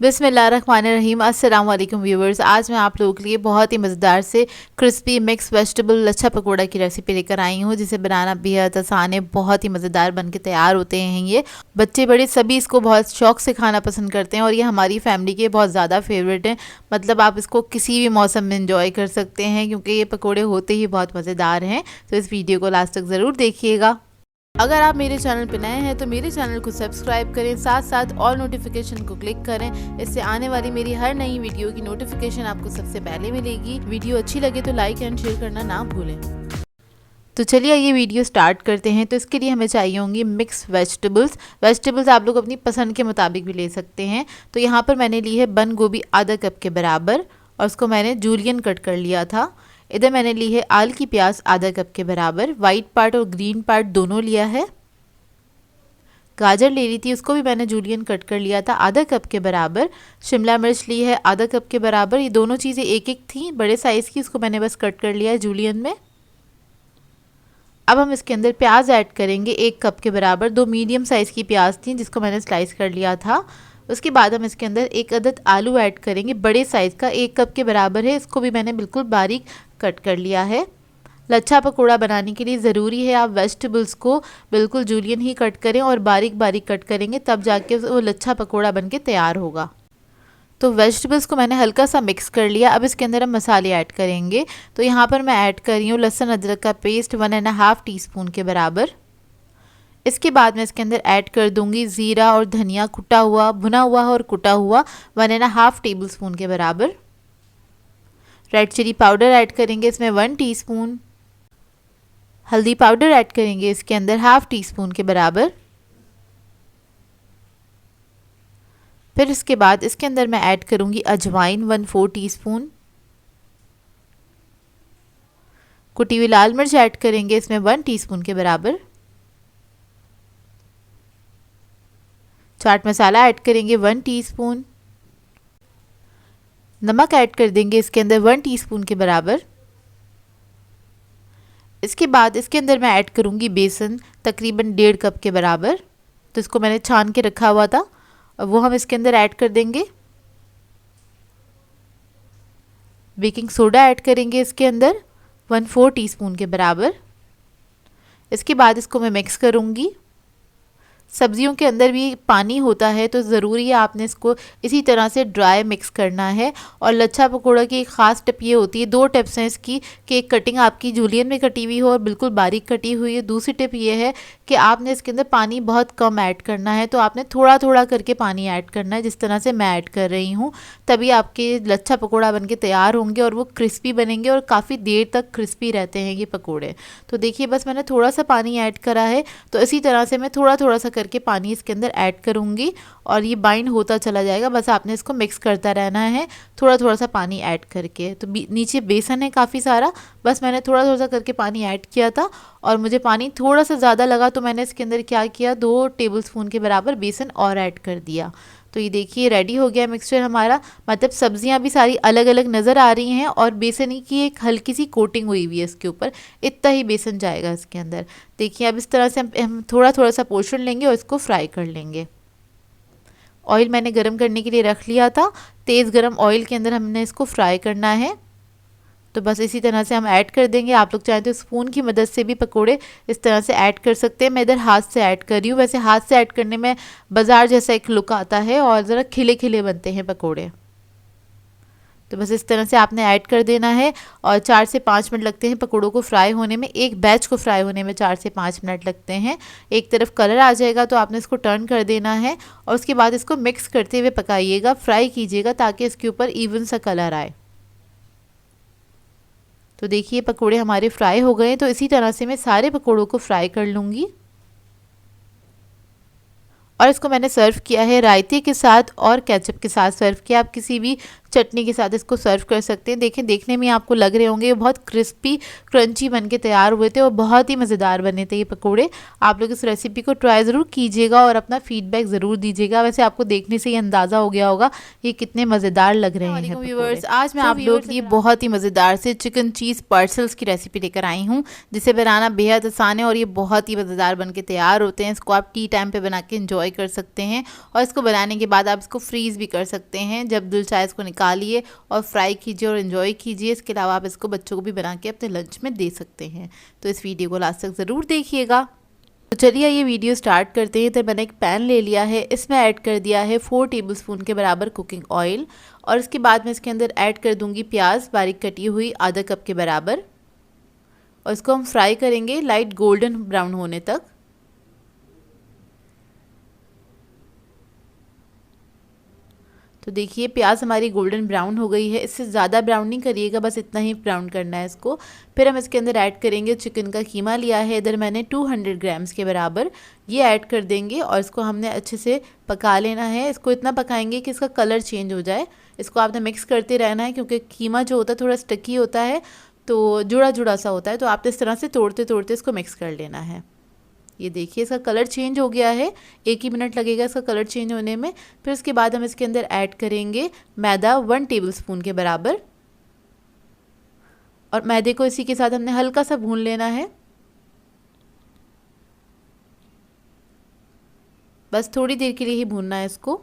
बिस्मिल्लाहिर्रहमानिर्रहीम। अस्सलाम वालेकुम व्यूवर्स। आज मैं आप लोगों के लिए बहुत ही मज़ेदार से क्रिस्पी मिक्स वेजिटेबल लच्छा पकौड़ा की रेसिपी लेकर आई हूँ, जिसे बनाना बेहद आसान है। बहुत ही मज़ेदार बन के तैयार होते हैं ये। बच्चे बड़े सभी इसको बहुत शौक से खाना पसंद करते हैं और ये हमारी फैमिली के बहुत ज़्यादा फेवरेट हैं। मतलब आप इसको किसी भी मौसम में इंजॉय कर सकते हैं, क्योंकि ये पकौड़े होते ही बहुत मज़ेदार हैं। तो इस वीडियो को लास्ट तक ज़रूर देखिएगा। अगर आप मेरे चैनल पर नए हैं तो मेरे चैनल को सब्सक्राइब करें, साथ साथ ऑल नोटिफिकेशन को क्लिक करें। इससे आने वाली मेरी हर नई वीडियो की नोटिफिकेशन आपको सबसे पहले मिलेगी। वीडियो अच्छी लगे तो लाइक एंड शेयर करना ना भूलें। तो चलिए ये वीडियो स्टार्ट करते हैं। तो इसके लिए हमें चाहिए होंगी मिक्स वेजिटेबल्स आप लोग अपनी पसंद के मुताबिक भी ले सकते हैं। तो यहाँ पर मैंने ली है बंद गोभी आधा कप के बराबर और उसको मैंने जूलियन कट कर लिया था। इधर मैंने ली है आल की प्याज आधा कप के बराबर, वाइट पार्ट और ग्रीन पार्ट दोनों लिया है। गाजर ले ली थी, उसको भी मैंने जूलियन कट कर लिया था आधा कप के बराबर। शिमला मिर्च ली है आधा कप के बराबर। ये दोनों चीज़ें एक एक थी बड़े साइज़ की, उसको मैंने बस कट कर लिया है जूलियन में। अब हम इसके अंदर प्याज ऐड करेंगे 1 कप के बराबर। 2 मीडियम साइज़ की प्याज थी जिसको मैंने स्लाइस कर लिया था। उसके बाद हम इसके अंदर 1 अदद आलू ऐड करेंगे, बड़े साइज़ का 1 कप के बराबर है। इसको भी मैंने बिल्कुल बारीक कट कर लिया है। लच्छा पकौड़ा बनाने के लिए ज़रूरी है आप वेजिटेबल्स को बिल्कुल जूलियन ही कट करें और बारीक बारीक कट करेंगे, तब जाके वो लच्छा पकौड़ा बन के तैयार होगा। तो वेजिटेबल्स को मैंने हल्का सा मिक्स कर लिया। अब इसके अंदर हम मसाले ऐड करेंगे। तो यहाँ पर मैं ऐड कर रही हूँ लहसुन अदरक का पेस्ट 1.5 टीस्पून के बराबर। इसके बाद मैं इसके अंदर ऐड कर दूंगी ज़ीरा और धनिया कुटा हुआ, भुना हुआ और कुटा हुआ 1.5 टेबल स्पून के बराबर। रेड चिली पाउडर ऐड करेंगे इसमें 1 टीस्पून। हल्दी पाउडर ऐड करेंगे इसके अंदर ½ टीस्पून के बराबर। फिर इसके बाद इसके अंदर मैं ऐड करूंगी अजवाइन 1/4 टीस्पून। कुटी हुई लाल मिर्च ऐड करेंगे इसमें 1 टीस्पून के बराबर। चाट मसाला ऐड करेंगे 1 टीस्पून। नमक ऐड कर देंगे इसके अंदर 1 टीस्पून के बराबर। इसके बाद इसके अंदर मैं ऐड करूंगी बेसन तकरीबन 1.5 कप के बराबर। तो इसको मैंने छान के रखा हुआ था, वो हम इसके अंदर ऐड कर देंगे। बेकिंग सोडा ऐड करेंगे इसके अंदर 1/4 टीस्पून के बराबर। इसके बाद इसको मैं मिक्स करूंगी। सब्जियों के अंदर भी पानी होता है, तो ज़रूरी है आपने इसको इसी तरह से ड्राई मिक्स करना है। और लच्छा पकौड़ा की एक ख़ास टिप ये होती है, 2 टिप्स हैं इसकी, कि एक कटिंग आपकी जूलियन में कटी हुई हो और बिल्कुल बारीक कटी हुई है। दूसरी टिप ये है कि आपने इसके अंदर पानी बहुत कम ऐड करना है। तो आपने थोड़ा थोड़ा करके पानी ऐड करना है, जिस तरह से मैं ऐड कर रही हूँ। तभी आपके लच्छा पकौड़ा बन के तैयार होंगे और वो क्रिस्पी बनेंगे और काफ़ी देर तक क्रिस्पी रहते हैं ये पकौड़े। तो देखिए बस मैंने थोड़ा सा पानी ऐड करा है। तो इसी तरह से मैं थोड़ा थोड़ा सा करके पानी इसके अंदर ऐड करूंगी और ये बाइंड होता चला जाएगा। बस आपने इसको मिक्स करता रहना है थोड़ा थोड़ा सा पानी ऐड करके। तो नीचे बेसन है काफ़ी सारा, बस मैंने थोड़ा थोड़ा सा करके पानी ऐड किया था और मुझे पानी थोड़ा सा ज़्यादा लगा, तो मैंने इसके अंदर क्या किया, 2 टेबलस्पून के बराबर बेसन और ऐड कर दिया। तो ये देखिए रेडी हो गया मिक्सचर हमारा। मतलब सब्जियां भी सारी अलग अलग नज़र आ रही हैं और बेसन की एक हल्की सी कोटिंग हुई हुई है इसके ऊपर। इतना ही बेसन जाएगा इसके अंदर। देखिए अब इस तरह से हम थोड़ा थोड़ा सा पोर्शन लेंगे और इसको फ्राई कर लेंगे। ऑयल मैंने गरम करने के लिए रख लिया था। तेज़ गरम ऑयल के अंदर हमने इसको फ्राई करना है। तो बस इसी तरह से हम ऐड कर देंगे। आप लोग चाहें तो स्पून की मदद से भी पकोड़े इस तरह से ऐड कर सकते हैं। मैं इधर हाथ से ऐड कर रही हूँ। वैसे हाथ से ऐड करने में बाज़ार जैसा एक लुक आता है और ज़रा खिले खिले बनते हैं पकोड़े। तो बस इस तरह से आपने ऐड कर देना है और 4 से 5 मिनट लगते हैं पकोड़ों को फ्राई होने में। एक बैच को फ्राई होने में 4 से 5 मिनट लगते हैं। एक तरफ कलर आ जाएगा तो आपने इसको टर्न कर देना है और उसके बाद इसको मिक्स करते हुए पकाइएगा, फ्राई कीजिएगा ताकि इसके ऊपर इवन सा कलर आए। तो देखिए पकोड़े हमारे फ्राई हो गए। तो इसी तरह से मैं सारे पकोड़ों को फ्राई कर लूँगी और इसको मैंने सर्व किया है रायते के साथ और केचप के साथ सर्व किया। आप किसी भी चटनी के साथ इसको सर्व कर सकते हैं। देखें, देखने में आपको लग रहे होंगे ये बहुत क्रिस्पी क्रंची बन के तैयार हुए थे और बहुत ही मज़ेदार बने थे ये पकोड़े। आप लोग इस रेसिपी को ट्राई ज़रूर कीजिएगा और अपना फीडबैक ज़रूर दीजिएगा। वैसे आपको देखने से ही अंदाज़ा हो गया होगा ये कितने मज़ेदार लग रहे हैं व्यूअर्स। आज मैं आप लोग के लिए बहुत ही मज़ेदार से चिकन चीज़ पार्सल्स की रेसिपी लेकर आई हूँ, जिसे बनाना बेहद आसान है और ये बहुत ही मज़ेदार बन के तैयार होते हैं। इसको आप टी टाइम पे बना के एंजॉय कर सकते हैं और इसको बनाने के बाद आप इसको फ्रीज़ भी कर सकते हैं। जब दिल चाहे इसको निकालिए और फ्राई कीजिए और एंजॉय कीजिए। इसके अलावा आप इसको बच्चों को भी बना के अपने लंच में दे सकते हैं। तो इस वीडियो को लास्ट तक ज़रूर देखिएगा। तो चलिए ये वीडियो स्टार्ट करते हैं। तो मैंने एक पैन ले लिया है, इसमें ऐड कर दिया है 4 टेबलस्पून के बराबर कुकिंग ऑयल और इसके बाद मैं इसके अंदर ऐड कर दूंगी प्याज बारीक कटी हुई आधा कप के बराबर और इसको हम फ्राई करेंगे लाइट गोल्डन ब्राउन होने तक। तो देखिए प्याज हमारी गोल्डन ब्राउन हो गई है। इससे ज़्यादा ब्राउन नहीं करिएगा, बस इतना ही ब्राउन करना है इसको। फिर हम इसके अंदर ऐड करेंगे चिकन का कीमा लिया है, इधर मैंने 200 ग्राम्स के बराबर, ये ऐड कर देंगे और इसको हमने अच्छे से पका लेना है। इसको इतना पकाएंगे कि इसका कलर चेंज हो जाए। इसको आपने मिक्स करते रहना है क्योंकि कीमा जो होता है थोड़ा स्टिकी होता है, तो जुड़ा जुड़ा सा होता है, तो आपने इस तरह से तोड़ते तोड़ते इसको मिक्स कर लेना है। ये देखिए इसका कलर चेंज हो गया है, 1 ही मिनट लगेगा इसका कलर चेंज होने में। फिर उसके बाद हम इसके अंदर ऐड करेंगे मैदा 1 टेबलस्पून के बराबर और मैदे को इसी के साथ हमने हल्का सा भून लेना है। बस थोड़ी देर के लिए ही भूनना है इसको।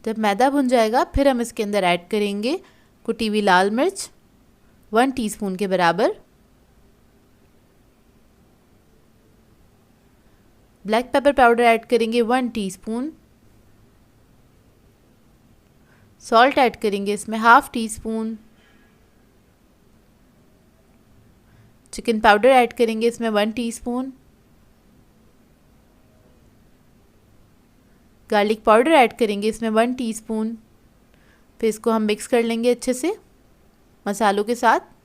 जब मैदा भुन जाएगा फिर हम इसके अंदर ऐड करेंगे कुटी हुई लाल मिर्च 1 टीस्पून के बराबर, ब्लैक पेपर पाउडर ऐड करेंगे 1 टीस्पून, सॉल्ट ऐड करेंगे इसमें half tea spoon, chicken powder add करेंगे इसमें 1 टीस्पून, गार्लिक पाउडर ऐड करेंगे इसमें 1 टीस्पून। फिर इसको हम मिक्स कर लेंगे अच्छे से मसालों के साथ।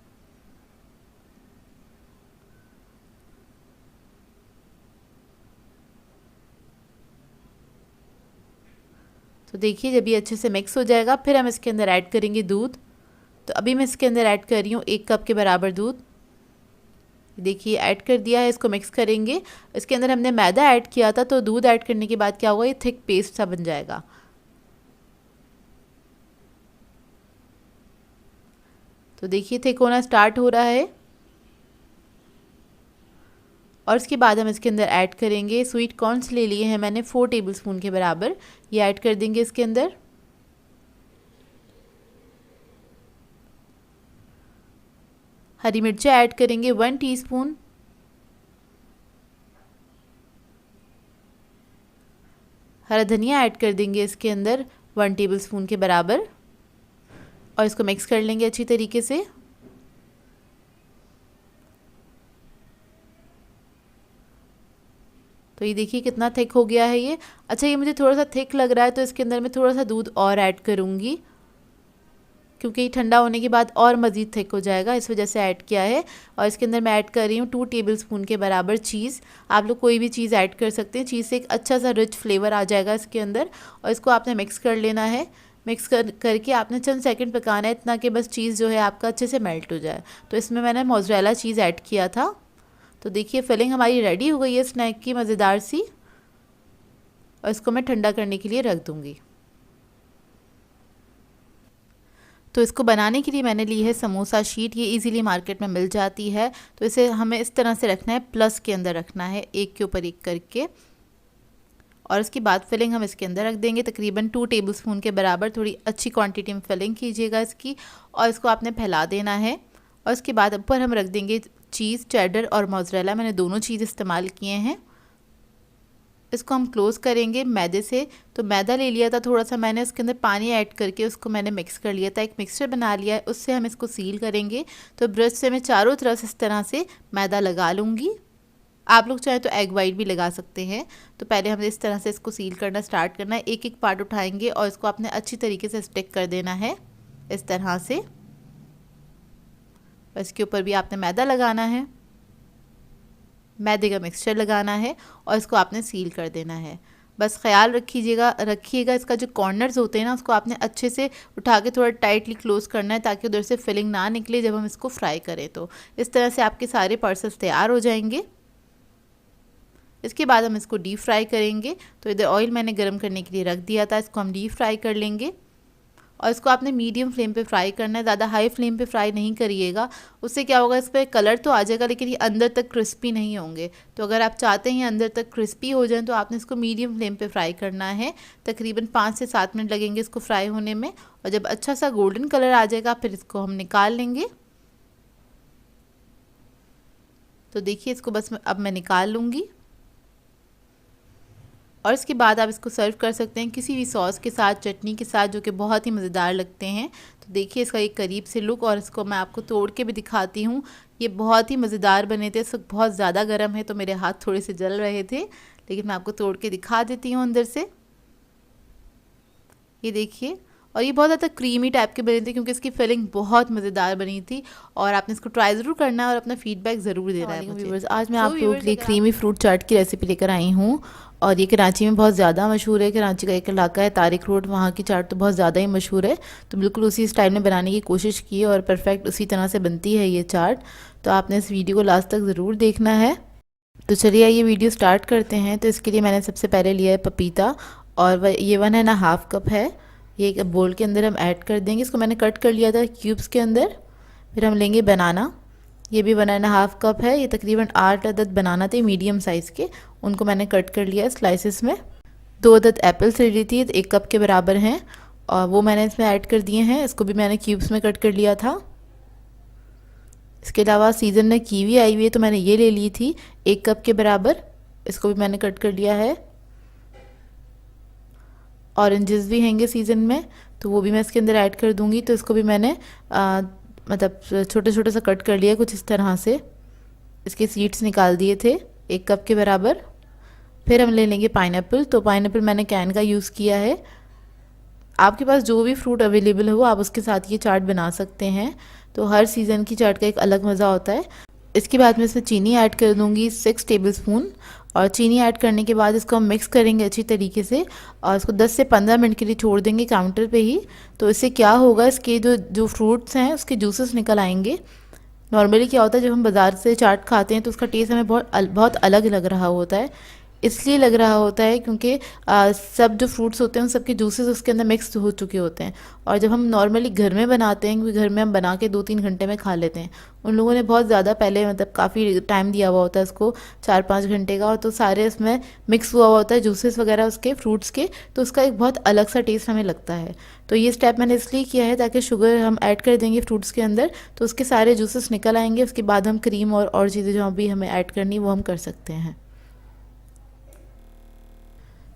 तो देखिए जब ये अच्छे से मिक्स हो जाएगा फिर हम इसके अंदर ऐड करेंगे दूध। तो अभी मैं इसके अंदर ऐड कर रही हूँ 1 कप के बराबर दूध। देखिए ऐड कर दिया है, इसको मिक्स करेंगे। इसके अंदर हमने मैदा ऐड किया था, तो दूध ऐड करने के बाद क्या होगा, ये थिक पेस्ट सा बन जाएगा। तो देखिए थिक होना स्टार्ट हो रहा है और इसके बाद हम इसके अंदर ऐड करेंगे स्वीट कॉर्न्स ले लिए हैं मैंने 4 टेबलस्पून के बराबर, ये ऐड कर देंगे इसके अंदर। हरी मिर्चें ऐड करेंगे 1 टीस्पून, हरा धनिया ऐड कर देंगे इसके अंदर 1 टेबलस्पून के बराबर और इसको मिक्स कर लेंगे अच्छी तरीके से। तो ये देखिए कितना थिक हो गया है ये। अच्छा ये मुझे थोड़ा सा थिक लग रहा है तो इसके अंदर मैं थोड़ा सा दूध और ऐड करूँगी, क्योंकि ठंडा होने के बाद और मज़ीद थिक हो जाएगा, इस वजह से ऐड किया है। और इसके अंदर मैं ऐड कर रही हूँ 2 टेबलस्पून के बराबर चीज़। आप लोग कोई भी चीज़ ऐड कर सकते हैं, चीज़ से एक अच्छा सा रिच फ्लेवर आ जाएगा इसके अंदर। और इसको आपने मिक्स कर लेना है। मिक्स करके आपने चंद सेकंड पकाना है, इतना कि बस चीज़ जो है आपका अच्छे से मेल्ट हो जाए। तो इसमें मैंने मोज़रेला चीज़ ऐड किया था। तो देखिए फिलिंग हमारी रेडी हो गई है स्नैक की मज़ेदार सी, और इसको मैं ठंडा करने के लिए रख दूँगी। तो इसको बनाने के लिए मैंने ली है समोसा शीट, ये इजीली मार्केट में मिल जाती है। तो इसे हमें इस तरह से रखना है, प्लस के अंदर रखना है, एक के ऊपर एक करके। और इसके बाद फिलिंग हम इसके अंदर रख देंगे तकरीबन 2 टेबलस्पून के बराबर। थोड़ी अच्छी क्वांटिटी में फिलिंग कीजिएगा इसकी और इसको आपने फैला देना है। और इसके बाद ऊपर हम रख देंगे चीज़, चेडर और मोज़रेला, मैंने दोनों चीज़ इस्तेमाल किए हैं। इसको हम क्लोज़ करेंगे मैदे से। तो मैदा ले लिया था थोड़ा सा मैंने, उसके अंदर पानी ऐड करके उसको मैंने मिक्स कर लिया था, एक मिक्सचर बना लिया है, उससे हम इसको सील करेंगे। तो ब्रश से मैं चारों तरफ से इस तरह से मैदा लगा लूँगी। आप लोग चाहे तो एग वाइट भी लगा सकते हैं। तो पहले हमें इस तरह से इसको सील करना स्टार्ट करना है। एक एक पार्ट उठाएंगे और इसको आपने अच्छी तरीके से स्टिक कर देना है इस तरह से। इसके ऊपर भी आपने मैदा लगाना है, मैदे का मिक्सचर लगाना है और इसको आपने सील कर देना है। बस ख्याल रखिएगा इसका जो कॉर्नर्स होते हैं ना उसको आपने अच्छे से उठा के थोड़ा टाइटली क्लोज करना है ताकि उधर से फिलिंग ना निकले जब हम इसको फ्राई करें। तो इस तरह से आपके सारे पार्सल्स तैयार हो जाएंगे। इसके बाद हम इसको डीप फ्राई करेंगे। तो इधर ऑयल मैंने गर्म करने के लिए रख दिया था, इसको हम डीप फ्राई कर लेंगे और इसको आपने मीडियम फ्लेम पे फ्राई करना है, ज़्यादा हाई फ्लेम पे फ्राई नहीं करिएगा। उससे क्या होगा, इस पर कलर तो आ जाएगा लेकिन ये अंदर तक क्रिस्पी नहीं होंगे। तो अगर आप चाहते हैं अंदर तक क्रिस्पी हो जाए तो आपने इसको मीडियम फ्लेम पे फ्राई करना है। तकरीबन 5 से 7 मिनट लगेंगे इसको फ्राई होने में। और जब अच्छा सा गोल्डन कलर आ जाएगा फिर इसको हम निकाल लेंगे। तो देखिए इसको बस अब मैं निकाल लूँगी और इसके बाद आप इसको सर्व कर सकते हैं किसी भी सॉस के साथ, चटनी के साथ, जो कि बहुत ही मज़ेदार लगते हैं। तो देखिए इसका एक करीब से लुक, और इसको मैं आपको तोड़ के भी दिखाती हूँ। ये बहुत ही मज़ेदार बने थे। इस वक्त बहुत ज़्यादा गर्म है तो मेरे हाथ थोड़े से जल रहे थे, लेकिन मैं आपको तोड़ के दिखा देती हूँ अंदर से। ये देखिए, और ये बहुत ज़्यादा क्रीमी टाइप के बने थे क्योंकि इसकी फिलिंग बहुत मज़ेदार बनी थी। और आपने इसको ट्राई ज़रूर करना है और अपना फीडबैक ज़रूर देना है मुझे। आज मैं आप लोगों के लिए क्रीमी फ्रूट चाट की रेसिपी लेकर आई हूँ और ये कराची में बहुत ज़्यादा मशहूर है। कराची का एक इलाका है तारिक रोड, वहाँ की चाट तो बहुत ज़्यादा ही मशहूर है। तो बिल्कुल उसी स्टाइल में बनाने की कोशिश की और परफेक्ट उसी तरह से बनती है ये चाट। तो आपने इस वीडियो को लास्ट तक ज़रूर देखना है। तो चलिए ये वीडियो स्टार्ट करते हैं। तो इसके लिए मैंने सबसे पहले लिया है पपीता और ये 1.5 कप है। ये एक बोल के अंदर हम ऐड कर देंगे। इसको मैंने कट कर लिया था क्यूब्स के अंदर। फिर हम लेंगे बनाना, ये भी 1.5 कप है। ये तकरीबन 8 अदद बनाना थे मीडियम साइज़ के, उनको मैंने कट कर लिया स्लाइसेस में। 2 अदद एप्पल्स ले ली थी, 1 कप के बराबर हैं और वो मैंने इसमें ऐड कर दिए हैं। इसको भी मैंने क्यूब्स में कट कर लिया था। इसके अलावा सीज़न में कीवी आई हुई है तो मैंने ये ले ली थी 1 कप के बराबर, इसको भी मैंने कट कर लिया है। ऑरेंजेस भी हैंगे सीज़न में तो वो भी मैं इसके अंदर ऐड कर दूंगी। तो इसको भी मैंने मतलब छोटे छोटे सा कट कर लिया कुछ इस तरह से। इसके सीड्स निकाल दिए थे 1 कप के बराबर। फिर हम ले लेंगे पाइनएप्पल। तो पाइनएप्पल मैंने कैन का यूज़ किया है। आपके पास जो भी फ्रूट अवेलेबल हो आप उसके साथ ये चाट बना सकते हैं। तो हर सीज़न की चाट का एक अलग मज़ा होता है। इसके बाद मैं इसमें चीनी ऐड कर दूंगी 6 टेबलस्पून। और चीनी ऐड करने के बाद इसको हम मिक्स करेंगे अच्छी तरीके से और इसको 10 से 15 मिनट के लिए छोड़ देंगे काउंटर पे ही। तो इससे क्या होगा, इसके जो फ्रूट्स हैं उसके जूसेस निकल आएंगे। नॉर्मली क्या होता है जब हम बाज़ार से चाट खाते हैं तो उसका टेस्ट हमें बहुत अलग लग रहा होता है। इसलिए लग रहा होता है क्योंकि सब जो फ्रूट्स होते हैं उन सबके जूसेस उसके अंदर मिक्स हो चुके होते हैं। और जब हम नॉर्मली घर में बनाते हैं, क्योंकि घर में हम बना के 2-3 घंटे में खा लेते हैं, उन लोगों ने बहुत ज़्यादा पहले मतलब काफ़ी टाइम दिया हुआ होता है इसको 4-5 घंटे का, और तो सारे इसमें मिक्स हुआ होता है जूसेस वगैरह उसके फ्रूट्स के, तो उसका एक बहुत अलग सा टेस्ट हमें लगता है। तो ये स्टेप मैंने इसलिए किया है ताकि शुगर हम ऐड कर देंगे फ्रूट्स के अंदर तो उसके सारे जूसेस निकल आएंगे। उसके बाद हम क्रीम और चीज़ें जो भी हमें ऐड करनी वो हम कर सकते हैं।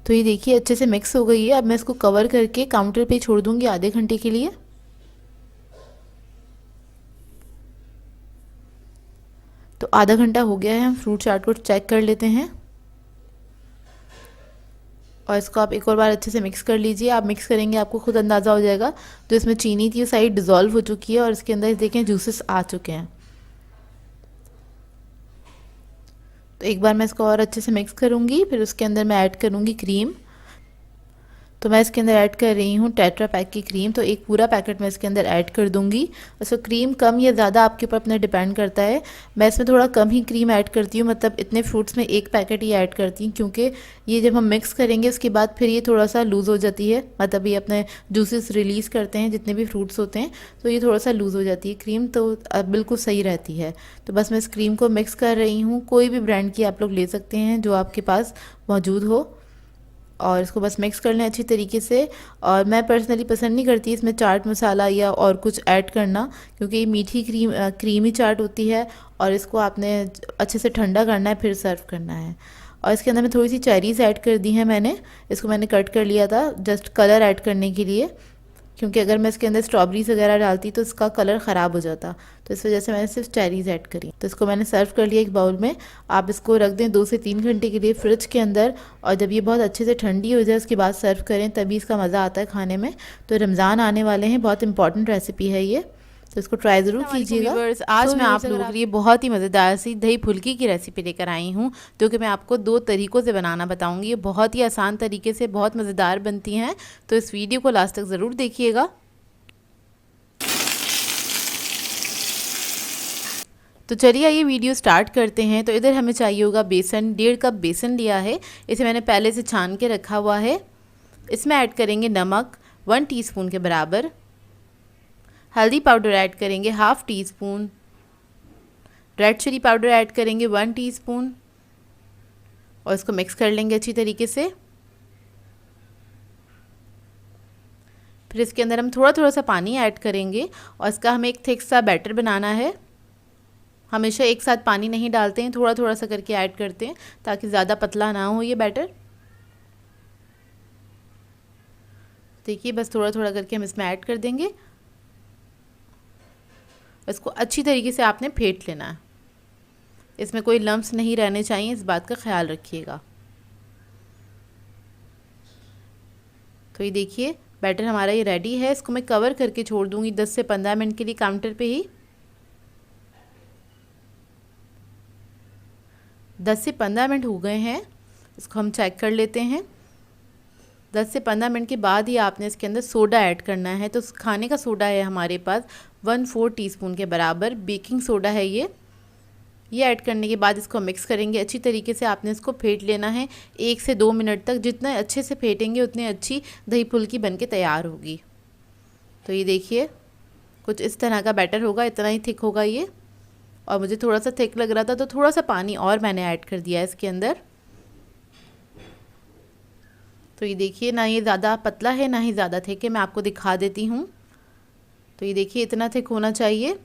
तो ये देखिए अच्छे से मिक्स हो गई है। अब मैं इसको कवर करके काउंटर पे छोड़ दूंगी आधे घंटे के लिए। तो आधा घंटा हो गया है, हम फ्रूट चाट को चेक कर लेते हैं। और इसको आप एक और बार अच्छे से मिक्स कर लीजिए। आप मिक्स करेंगे आपको खुद अंदाज़ा हो जाएगा जो इसमें चीनी थी वो सारी डिज़ोल्व हो चुकी है और इसके अंदर देखें जूसेस आ चुके हैं। तो एक बार मैं इसको और अच्छे से मिक्स करूँगी, फिर उसके अंदर मैं ऐड करूँगी क्रीम। तो मैं इसके अंदर ऐड कर रही हूँ टेट्रा पैक की क्रीम। तो एक पूरा पैकेट मैं इसके अंदर ऐड कर दूँगी। तो क्रीम कम या ज़्यादा आपके ऊपर अपना डिपेंड करता है। मैं इसमें थोड़ा कम ही क्रीम ऐड करती हूँ, मतलब इतने फ्रूट्स में 1 पैकेट ही ऐड करती हूँ क्योंकि ये जब हम मिक्स करेंगे उसके बाद फिर ये थोड़ा सा लूज़ हो जाती है, मतलब ये अपने जूसेस रिलीज़ करते हैं जितने भी फ्रूट्स होते हैं, तो ये थोड़ा सा लूज़ हो जाती है क्रीम, तो बिल्कुल सही रहती है। तो बस मैं इस क्रीम को मिक्स कर रही हूँ। कोई भी ब्रांड की आप लोग ले सकते हैं जो आपके पास मौजूद हो, और इसको बस मिक्स कर लें अच्छी तरीके से। और मैं पर्सनली पसंद नहीं करती इसमें चाट मसाला या और कुछ ऐड करना क्योंकि ये मीठी क्रीमी चाट होती है और इसको आपने अच्छे से ठंडा करना है फिर सर्व करना है। और इसके अंदर मैं थोड़ी सी चेरीज़ ऐड कर दी हैं मैंने, इसको मैंने कट कर लिया था जस्ट कलर ऐड करने के लिए, क्योंकि अगर मैं इसके अंदर स्ट्रॉबेरीज वगैरह डालती तो इसका कलर ख़राब हो जाता, तो इस वजह से मैंने सिर्फ चेरीज़ ऐड करी। तो इसको मैंने सर्व कर लिया एक बाउल में। आप इसको रख दें 2 से 3 घंटे के लिए फ्रिज के अंदर, और जब ये बहुत अच्छे से ठंडी हो जाए उसके बाद सर्व करें, तभी इसका मज़ा आता है खाने में। तो रमज़ान आने वाले हैं, बहुत इंपॉर्टेंट रेसिपी है ये। तो इसको ट्राई ज़रूर कीजिएगा। आज मैं आप लोगों के लिए बहुत ही मज़ेदार सी दही फुल्की की रेसिपी लेकर आई हूँ, जो कि मैं आपको 2 तरीक़ों से बनाना बताऊँगी। ये बहुत ही आसान तरीके से बहुत मज़ेदार बनती हैं, तो इस वीडियो को लास्ट तक ज़रूर देखिएगा। तो चलिए ये वीडियो स्टार्ट करते हैं। तो इधर हमें चाहिए होगा बेसन, 1.5 कप बेसन लिया है, इसे मैंने पहले से छान के रखा हुआ है। इसमें ऐड करेंगे नमक 1 टीस्पून के बराबर, हल्दी पाउडर ऐड करेंगे 1/2 teaspoon, red chilli powder add करेंगे 1 टीस्पून और इसको मिक्स कर लेंगे अच्छी तरीके से। फिर इसके अंदर हम थोड़ा थोड़ा सा पानी ऐड करेंगे और इसका हमें एक थिक सा बैटर बनाना है। हमेशा एक साथ पानी नहीं डालते हैं, थोड़ा थोड़ा सा करके ऐड करते हैं ताकि ज़्यादा पतला ना हो ये बैटर। देखिए बस थोड़ा थोड़ा करके हम इसमें ऐड कर देंगे। इसको अच्छी तरीके से आपने फेंट लेना है, इसमें कोई लम्प्स नहीं रहने चाहिए, इस बात का ख्याल रखिएगा। तो ये देखिए बैटर हमारा ये रेडी है। इसको मैं कवर करके छोड़ दूँगी 10 से 15 मिनट के लिए काउंटर पे ही। 10 से 15 मिनट हो गए हैं, इसको हम चेक कर लेते हैं। 10 से 15 मिनट के बाद ही आपने इसके अंदर सोडा ऐड करना है। तो खाने का सोडा है हमारे पास 1/4 टीस्पून के बराबर, बेकिंग सोडा है ये ऐड करने के बाद इसको मिक्स करेंगे अच्छी तरीके से। आपने इसको फेंट लेना है 1 से 2 मिनट तक। जितना अच्छे से फेंटेंगे उतनी अच्छी दही फुल्की बन के तैयार होगी। तो ये देखिए कुछ इस तरह का बैटर होगा, इतना ही थिक होगा ये। और मुझे थोड़ा सा थिक लग रहा था तो थोड़ा सा पानी और मैंने ऐड कर दिया है इसके अंदर। तो ये देखिए ना ये ज़्यादा पतला है ना ही ज़्यादा थिक है, मैं आपको दिखा देती हूँ। तो ये देखिए इतना थिक होना चाहिए।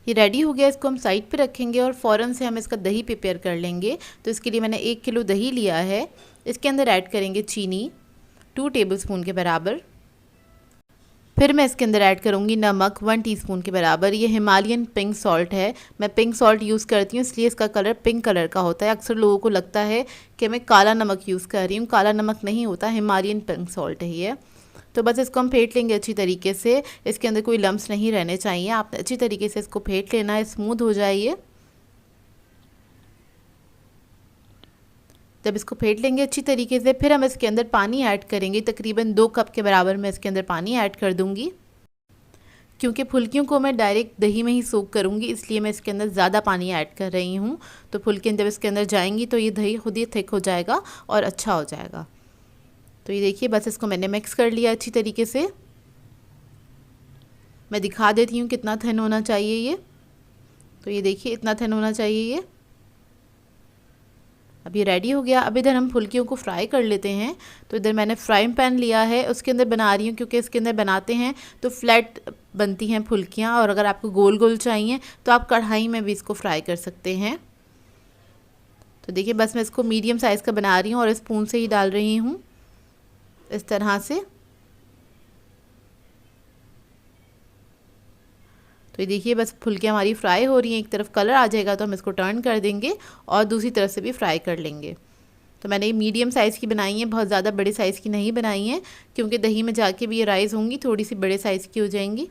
ये रेडी हो गया, इसको हम साइड पे रखेंगे और फ़ौरन से हम इसका दही प्रिपेयर कर लेंगे। तो इसके लिए मैंने 1 किलो दही लिया है। इसके अंदर ऐड करेंगे चीनी 2 टेबलस्पून के बराबर। फिर मैं इसके अंदर ऐड करूँगी नमक 1 टीस्पून के बराबर। ये हिमालयन पिंक सॉल्ट है, मैं पिंक सॉल्ट यूज़ करती हूँ इसलिए इसका कलर पिंक कलर का होता है। अक्सर लोगों को लगता है कि मैं काला नमक यूज़ कर रही हूँ, काला नमक नहीं होता, हिमालयन पिंक सॉल्ट है ये। तो बस इसको हम फेंट लेंगे अच्छी तरीके से, इसके अंदर कोई लम्प्स नहीं रहने चाहिए। आपने अच्छी तरीके से इसको फेंट लेना है, स्मूथ हो जाए ये। जब इसको फेंट लेंगे अच्छी तरीके से, फिर हम इसके अंदर पानी ऐड करेंगे। तकरीबन 2 कप के बराबर मैं इसके अंदर पानी ऐड कर दूंगी। क्योंकि फुल्कियों को मैं डायरेक्ट दही में ही सोक करूंगी, इसलिए मैं इसके अंदर ज़्यादा पानी ऐड कर रही हूँ। तो फुल्कियाँ जब इसके अंदर जाएंगी तो ये दही खुद ही थिक हो जाएगा और अच्छा हो जाएगा। तो ये देखिए बस इसको मैंने मिक्स कर लिया अच्छी तरीके से। मैं दिखा देती हूँ कितना थिन होना चाहिए ये। तो ये देखिए इतना थिन होना चाहिए ये। अब ये रेडी हो गया। अब इधर हम फुल्कियों को फ्राई कर लेते हैं। तो इधर मैंने फ्राइंग पैन लिया है, उसके अंदर बना रही हूँ क्योंकि इसके अंदर बनाते हैं तो फ्लैट बनती हैं फुल्कियाँ, और अगर आपको गोल गोल चाहिए तो आप कढ़ाई में भी इसको फ्राई कर सकते हैं। तो देखिए बस मैं इसको मीडियम साइज़ का बना रही हूँ और स्पून से ही डाल रही हूँ इस तरह से। तो ये देखिए बस फुल्कियाँ हमारी फ्राई हो रही हैं, एक तरफ कलर आ जाएगा तो हम इसको टर्न कर देंगे और दूसरी तरफ से भी फ्राई कर लेंगे। तो मैंने ये मीडियम साइज़ की बनाई है, बहुत ज़्यादा बड़े साइज़ की नहीं बनाई है, क्योंकि दही में जाके भी ये राइज़ होंगी, थोड़ी सी बड़े साइज़ की हो जाएंगी।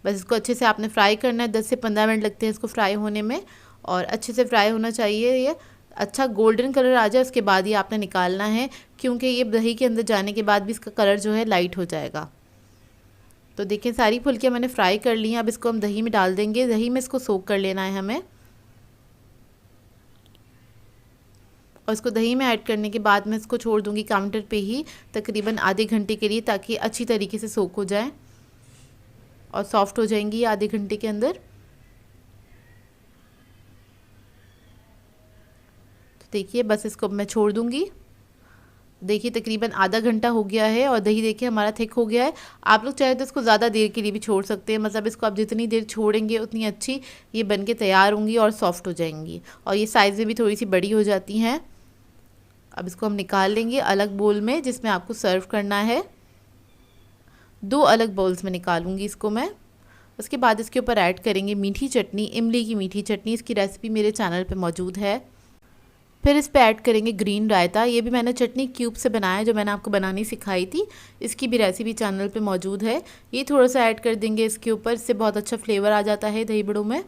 बस इसको अच्छे से आपने फ्राई करना है, 10 से 15 मिनट लगते हैं इसको फ्राई होने में, और अच्छे से फ्राई होना चाहिए ये। अच्छा गोल्डन कलर आ जाए उसके बाद ही आपने निकालना है, क्योंकि ये दही के अंदर जाने के बाद भी इसका कलर जो है लाइट हो जाएगा। तो देखिए सारी फुल्कियाँ मैंने फ्राई कर ली हैं। अब इसको हम दही में डाल देंगे, दही में इसको सोक कर लेना है हमें। और इसको दही में ऐड करने के बाद मैं इसको छोड़ दूँगी काउंटर पे ही तकरीबन आधे घंटे के लिए, ताकि अच्छी तरीके से सोक हो जाए और सॉफ्ट हो जाएंगी आधे घंटे के अंदर। देखिए बस इसको मैं छोड़ दूंगी। देखिए तकरीबन आधा घंटा हो गया है और दही देखिए हमारा थिक हो गया है। आप लोग चाहे तो इसको ज़्यादा देर के लिए भी छोड़ सकते हैं, मतलब इसको आप जितनी देर छोड़ेंगे उतनी अच्छी ये बन के तैयार होंगी और सॉफ्ट हो जाएंगी, और ये साइज़ में भी थोड़ी सी बड़ी हो जाती हैं। अब इसको हम निकाल लेंगे अलग बोल में जिसमें आपको सर्व करना है। 2 अलग बाउल्स में निकालूंगी इसको मैं। उसके बाद इसके ऊपर ऐड करेंगे मीठी चटनी, इमली की मीठी चटनी। इसकी रेसिपी मेरे चैनल पे मौजूद है। फिर इस पे ऐड करेंगे ग्रीन रायता। ये भी मैंने चटनी क्यूब से बनाया है, जो मैंने आपको बनानी सिखाई थी। इसकी भी रेसिपी चैनल पे मौजूद है। ये थोड़ा सा ऐड कर देंगे इसके ऊपर, इससे बहुत अच्छा फ्लेवर आ जाता है दही बड़ों में।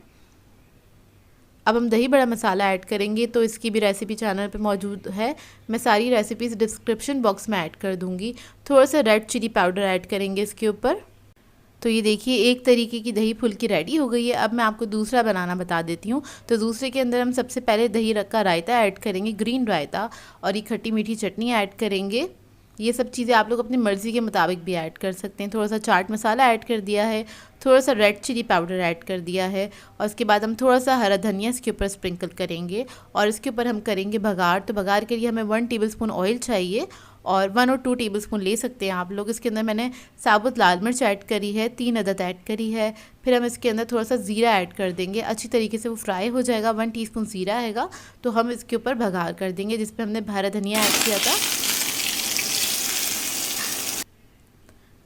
अब हम दही बड़ा मसाला ऐड करेंगे, तो इसकी भी रेसिपी चैनल पे मौजूद है। मैं सारी रेसिपीज़ डिस्क्रिप्शन बॉक्स में ऐड कर दूँगी। थोड़ा सा रेड चिली पाउडर ऐड करेंगे इसके ऊपर। तो ये देखिए एक तरीके की दही फुल्की रेडी हो गई है। अब मैं आपको दूसरा बनाना बता देती हूँ। तो दूसरे के अंदर हम सबसे पहले दही का रायता ऐड करेंगे, ग्रीन रायता, और ये खट्टी मीठी चटनी ऐड करेंगे। ये सब चीज़ें आप लोग अपनी मर्ज़ी के मुताबिक भी ऐड कर सकते हैं। थोड़ा सा चाट मसाला ऐड कर दिया है, थोड़ा सा रेड चिली पाउडर ऐड कर दिया है, और उसके बाद हम थोड़ा सा हरा धनिया इसके ऊपर स्प्रिंकल करेंगे। और इसके ऊपर हम करेंगे बघार। तो बघार के लिए हमें 1 टेबलस्पून ऑयल चाहिए, और 1 और 2 टेबलस्पून ले सकते हैं आप लोग। इसके अंदर मैंने साबुत लाल मिर्च ऐड करी है, 3 अदद ऐड करी है। फिर हम इसके अंदर थोड़ा सा ज़ीरा ऐड कर देंगे, अच्छी तरीके से वो फ्राई हो जाएगा। 1 टीस्पून ज़ीरा हैगा, तो हम इसके ऊपर बघार कर देंगे, जिस पर हमने हरा धनिया ऐड किया था।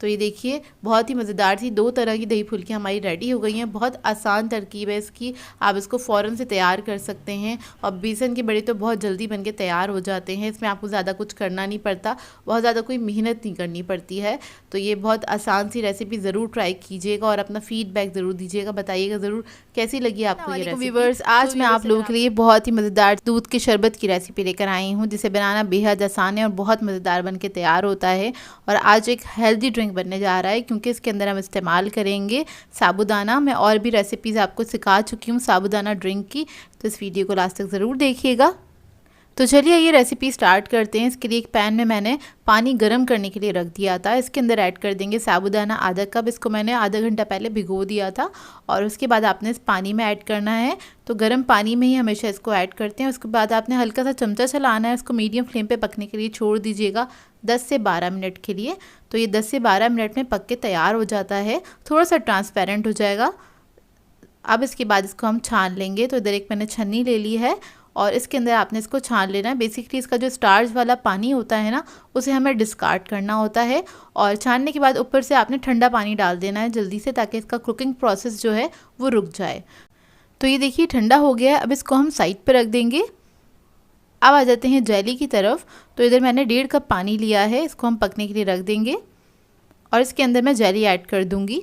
तो ये देखिए बहुत ही मज़ेदार थी। 2 तरह की दही फुल्की हमारी रेडी हो गई हैं। बहुत आसान तरकीब है इसकी, आप इसको फ़ौरन से तैयार कर सकते हैं। और बेसन के बड़े तो बहुत जल्दी बनके तैयार हो जाते हैं। इसमें आपको ज़्यादा कुछ करना नहीं पड़ता, बहुत ज़्यादा कोई मेहनत नहीं करनी पड़ती है। तो ये बहुत आसान सी रेसिपी ज़रूर ट्राई कीजिएगा और अपना फ़ीडबैक ज़रूर दीजिएगा, बताइएगा ज़रूर कैसी लगी आपको ये रेसिपी। व्यूअर्स, आज मैं आप लोगों के लिए बहुत ही मज़ेदार दूध के शरबत की रेसिपी लेकर आई हूँ, जिसे बनाना बेहद आसान है और बहुत मज़ेदार बनके तैयार होता है। और आज एक हेल्दी ड्रिंक बनने जा रहा है, क्योंकि इसके अंदर हम इस्तेमाल करेंगे साबूदाना। मैं और भी रेसिपीज़ आपको सिखा चुकी हूँ साबूदाना ड्रिंक की, तो इस वीडियो को लास्ट तक ज़रूर देखिएगा। तो चलिए ये रेसिपी स्टार्ट करते हैं। इसके लिए एक पैन में मैंने पानी गर्म करने के लिए रख दिया था। इसके अंदर ऐड कर देंगे साबूदाना आधा कप। इसको मैंने आधा घंटा पहले भिगो दिया था, और उसके बाद आपने इस पानी में ऐड करना है। तो गर्म पानी में ही हमेशा इसको ऐड करते हैं। उसके बाद आपने हल्का सा चमचा चलाना है, इसको मीडियम फ्लेम पे पकने के लिए छोड़ दीजिएगा 10 से 12 मिनट के लिए। तो ये 10 से 12 मिनट में पक के तैयार हो जाता है, थोड़ा सा ट्रांसपेरेंट हो जाएगा। अब इसके बाद इसको हम छान लेंगे। तो इधर एक मैंने छन्नी ले ली है, और इसके अंदर आपने इसको छान लेना है। बेसिकली इसका जो स्टार्च वाला पानी होता है ना, उसे हमें डिस्कार्ड करना होता है। और छानने के बाद ऊपर से आपने ठंडा पानी डाल देना है जल्दी से, ताकि इसका कुकिंग प्रोसेस जो है वो रुक जाए। तो ये देखिए ठंडा हो गया है। अब इसको हम साइड पर रख देंगे। अब आ जाते हैं जेली की तरफ। तो इधर मैंने 1.5 कप पानी लिया है, इसको हम पकने के लिए रख देंगे, और इसके अंदर मैं जेली ऐड कर दूँगी।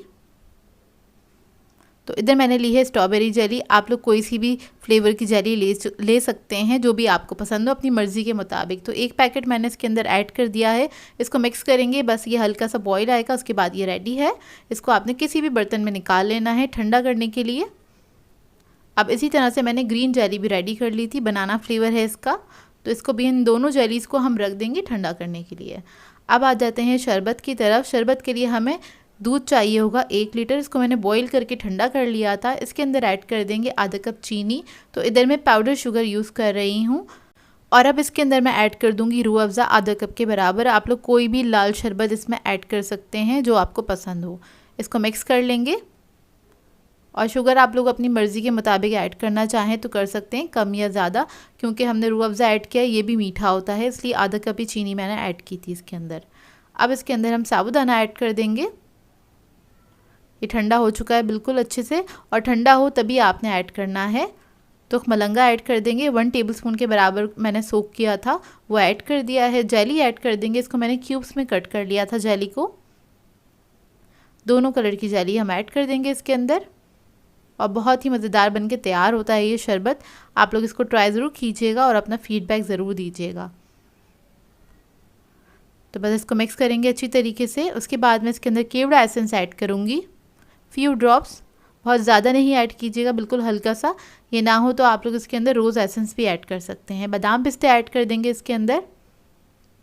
तो इधर मैंने ली है स्ट्रॉबेरी जेली। आप लोग कोई सी भी फ्लेवर की जेली ले सकते हैं, जो भी आपको पसंद हो अपनी मर्ज़ी के मुताबिक। तो 1 पैकेट मैंने इसके अंदर ऐड कर दिया है। इसको मिक्स करेंगे, बस ये हल्का सा बॉईल आएगा, उसके बाद ये रेडी है। इसको आपने किसी भी बर्तन में निकाल लेना है ठंडा करने के लिए। अब इसी तरह से मैंने ग्रीन जेली भी रेडी कर ली थी, बनाना फ्लेवर है इसका। तो इसको भी, इन दोनों जेलीज़ को हम रख देंगे ठंडा करने के लिए। अब आ जाते हैं शरबत की तरफ। शरबत के लिए हमें दूध चाहिए होगा 1 लीटर। इसको मैंने बॉईल करके ठंडा कर लिया था। इसके अंदर ऐड कर देंगे आधा कप चीनी। तो इधर मैं पाउडर शुगर यूज़ कर रही हूँ। और अब इसके अंदर मैं ऐड कर दूँगी रूह अफ़ज़ा आधा कप के बराबर। आप लोग कोई भी लाल शरबत इसमें ऐड कर सकते हैं जो आपको पसंद हो। इसको मिक्स कर लेंगे, और शुगर आप लोग अपनी मर्ज़ी के मुताबिक ऐड करना चाहें तो कर सकते हैं, कम या ज़्यादा, क्योंकि हमने रूह अफ़ज़ा ऐड किया, ये भी मीठा होता है, इसलिए आधा कप ही चीनी मैंने ऐड की थी इसके अंदर। अब इसके अंदर हम साबूदाना ऐड कर देंगे। ये ठंडा हो चुका है बिल्कुल अच्छे से, और ठंडा हो तभी आपने ऐड करना है। तो मलंगा ऐड कर देंगे, 1 टेबलस्पून के बराबर मैंने सोक किया था, वो ऐड कर दिया है। जेली ऐड कर देंगे, इसको मैंने क्यूब्स में कट कर लिया था जेली को। दोनों कलर की जेली हम ऐड कर देंगे इसके अंदर, और बहुत ही मज़ेदार बनके तैयार होता है ये शरबत। आप लोग इसको ट्राई ज़रूर कीजिएगा और अपना फ़ीडबैक ज़रूर दीजिएगा। तो बस इसको मिक्स करेंगे अच्छी तरीके से। उसके बाद मैं इसके अंदर केवड़ा एसेंस ऐड करूँगी, फ्यू ड्रॉप्स, बहुत ज़्यादा नहीं ऐड कीजिएगा, बिल्कुल हल्का सा। ये ना हो तो आप लोग इसके अंदर रोज़ एसेंस भी ऐड कर सकते हैं। बादाम पिस्ते ऐड कर देंगे इसके अंदर।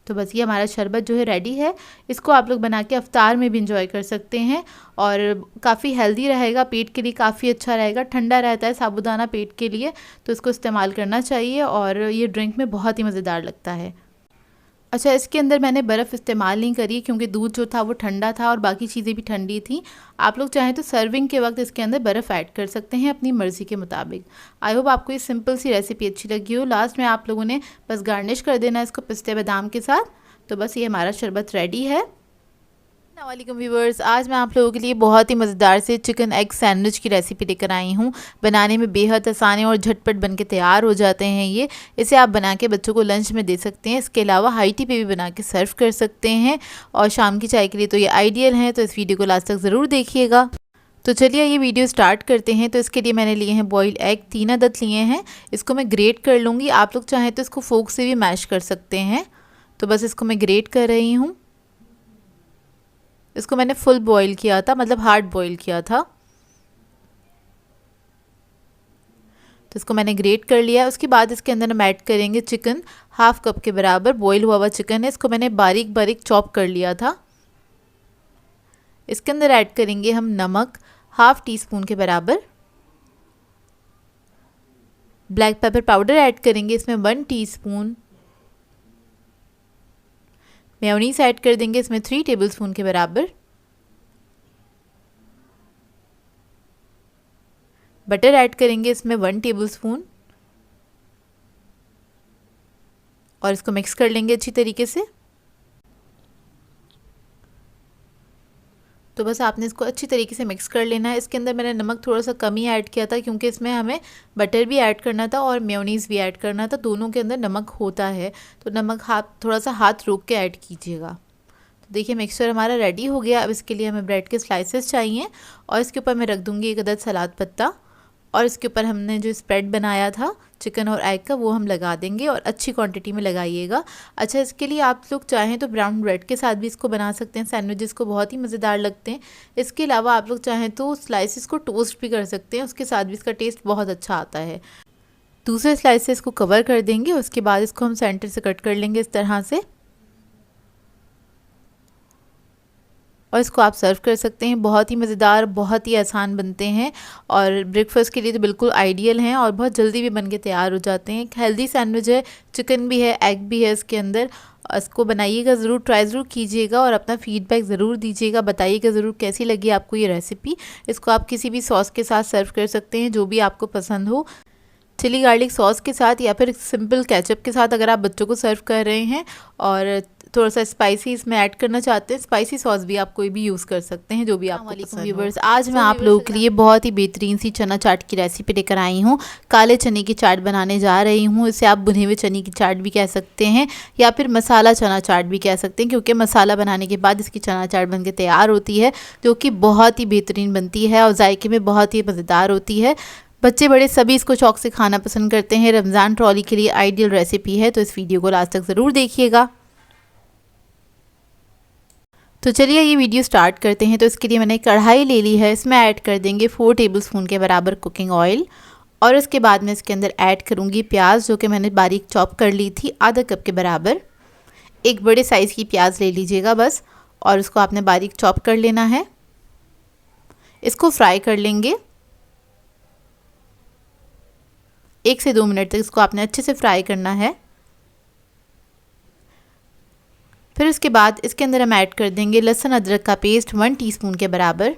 तो बस ये हमारा शरबत जो है रेडी है। इसको आप लोग बना के अफ्तार में भी इंजॉय कर सकते हैं, और काफ़ी हेल्दी रहेगा, पेट के लिए काफ़ी अच्छा रहेगा। ठंडा रहता है साबूदाना पेट के लिए, तो इसको इस्तेमाल करना चाहिए, और ये ड्रिंक में बहुत ही मज़ेदार लगता है। अच्छा, इसके अंदर मैंने बर्फ़ इस्तेमाल नहीं करी, क्योंकि दूध जो था वो ठंडा था और बाकी चीज़ें भी ठंडी थी। आप लोग चाहें तो सर्विंग के वक्त इसके अंदर बर्फ़ ऐड कर सकते हैं अपनी मर्ज़ी के मुताबिक। आई होप आपको ये सिंपल सी रेसिपी अच्छी लगी हो। लास्ट में आप लोगों ने बस गार्निश कर देना इसको पिस्ते बादाम के साथ। तो बस ये हमारा शरबत रेडी है। अस्सलामुअलैकुम व्यूवर्स, आज मैं आप लोगों के लिए बहुत ही मज़ेदार से चिकन एग सैंडविच की रेसिपी लेकर आई हूँ। बनाने में बेहद आसान है और झटपट बन के तैयार हो जाते हैं ये। इसे आप बना के बच्चों को लंच में दे सकते हैं। इसके अलावा हाई टी पे भी बना के सर्व कर सकते हैं और शाम की चाय के लिए तो ये आइडियल है। तो इस वीडियो को लास्ट तक ज़रूर देखिएगा। तो चलिए ये वीडियो स्टार्ट करते हैं। तो इसके लिए मैंने लिए हैं बॉइल्ड एग, 3 अदद लिए हैं। इसको मैं ग्रेट कर लूँगी। आप लोग चाहें तो इसको फोक से भी मैश कर सकते हैं। तो बस इसको मैं ग्रेट कर रही हूँ। इसको मैंने फुल बॉईल किया था, मतलब हार्ड बॉईल किया था। तो इसको मैंने ग्रेट कर लिया। उसके बाद इसके अंदर हम ऐड करेंगे चिकन, हाफ कप के बराबर बॉईल हुआ चिकन है। इसको मैंने बारीक बारीक चॉप कर लिया था। इसके अंदर ऐड करेंगे हम नमक, हाफ टी स्पून के बराबर। ब्लैक पेपर पाउडर ऐड करेंगे इसमें 1 टीस्पून। मेयोनीज ऐड कर देंगे इसमें 3 टेबलस्पून के बराबर। बटर ऐड करेंगे इसमें 1 टेबलस्पून और इसको मिक्स कर लेंगे अच्छी तरीके से। तो बस आपने इसको अच्छी तरीके से मिक्स कर लेना है। इसके अंदर मैंने नमक थोड़ा सा कम ही ऐड किया था क्योंकि इसमें हमें बटर भी ऐड करना था और मेयोनीज़ भी ऐड करना था। दोनों के अंदर नमक होता है, तो नमक थोड़ा सा हाथ रोक के ऐड कीजिएगा। तो देखिए मिक्सचर हमारा रेडी हो गया। अब इसके लिए हमें ब्रेड के स्लाइसेस चाहिए और इसके ऊपर मैं रख दूँगी 1 अदद सलाद पत्ता और इसके ऊपर हमने जो स्प्रेड बनाया था चिकन और एग का वो हम लगा देंगे और अच्छी क्वांटिटी में लगाइएगा। अच्छा, इसके लिए आप लोग चाहें तो ब्राउन ब्रेड के साथ भी इसको बना सकते हैं। सैंडविचेस को बहुत ही मज़ेदार लगते हैं। इसके अलावा आप लोग चाहें तो स्लाइसेस को टोस्ट भी कर सकते हैं, उसके साथ भी इसका टेस्ट बहुत अच्छा आता है। दूसरे स्लाइसेस को कवर कर देंगे, उसके बाद इसको हम सेंटर से कट कर लेंगे इस तरह से और इसको आप सर्व कर सकते हैं। बहुत ही मज़ेदार, बहुत ही आसान बनते हैं और ब्रेकफास्ट के लिए तो बिल्कुल आइडियल हैं और बहुत जल्दी भी बन के तैयार हो जाते हैं। एक हेल्दी सैंडविच है, चिकन भी है, एग भी है इसके अंदर। इसको बनाइएगा ज़रूर, ट्राई ज़रूर कीजिएगा और अपना फीडबैक ज़रूर दीजिएगा। बताइएगा ज़रूर कैसी लगी आपको ये रेसिपी। इसको आप किसी भी सॉस के साथ सर्व कर सकते हैं जो भी आपको पसंद हो, चिली गार्लिक सॉस के साथ या फिर सिंपल केचप के साथ अगर आप बच्चों को सर्व कर रहे हैं और थोड़ा सा स्पाइसी इसमें ऐड करना चाहते हैं। स्पाइसी सॉस भी आप कोई भी यूज़ कर सकते हैं जो भी आपको पसंद हो। व्यूअर्स, आज मैं आप लोगों के लिए बहुत ही बेहतरीन सी चना चाट की रेसिपी लेकर आई हूँ। काले चने की चाट बनाने जा रही हूँ। इसे आप भुने हुए चने की चाट भी कह सकते हैं या फिर मसाला चना चाट भी कह सकते हैं क्योंकि मसाला बनाने के बाद इसकी चना चाट बन के तैयार होती है जो कि बहुत ही बेहतरीन बनती है और जायके में बहुत ही मज़ेदार होती है। बच्चे बड़े सभी इसको शौक से खाना पसंद करते हैं। रमज़ान ट्रॉली के लिए आइडियल रेसिपी है, तो इस वीडियो को लास्ट तक ज़रूर देखिएगा। तो चलिए ये वीडियो स्टार्ट करते हैं। तो इसके लिए मैंने कढ़ाई ले ली है, इसमें ऐड कर देंगे 4 टेबलस्पून के बराबर कुकिंग ऑयल और उसके बाद मैं इसके अंदर ऐड करूँगी प्याज जो कि मैंने बारीक चॉप कर ली थी, आधा कप के बराबर। एक बड़े साइज़ की प्याज ले लीजिएगा बस और उसको आपने बारीक चॉप कर लेना है। इसको फ्राई कर लेंगे 1 से 2 मिनट तक। इसको आपने अच्छे से फ्राई करना है। फिर उसके बाद इसके अंदर हम ऐड कर देंगे लहसुन अदरक का पेस्ट 1 टीस्पून के बराबर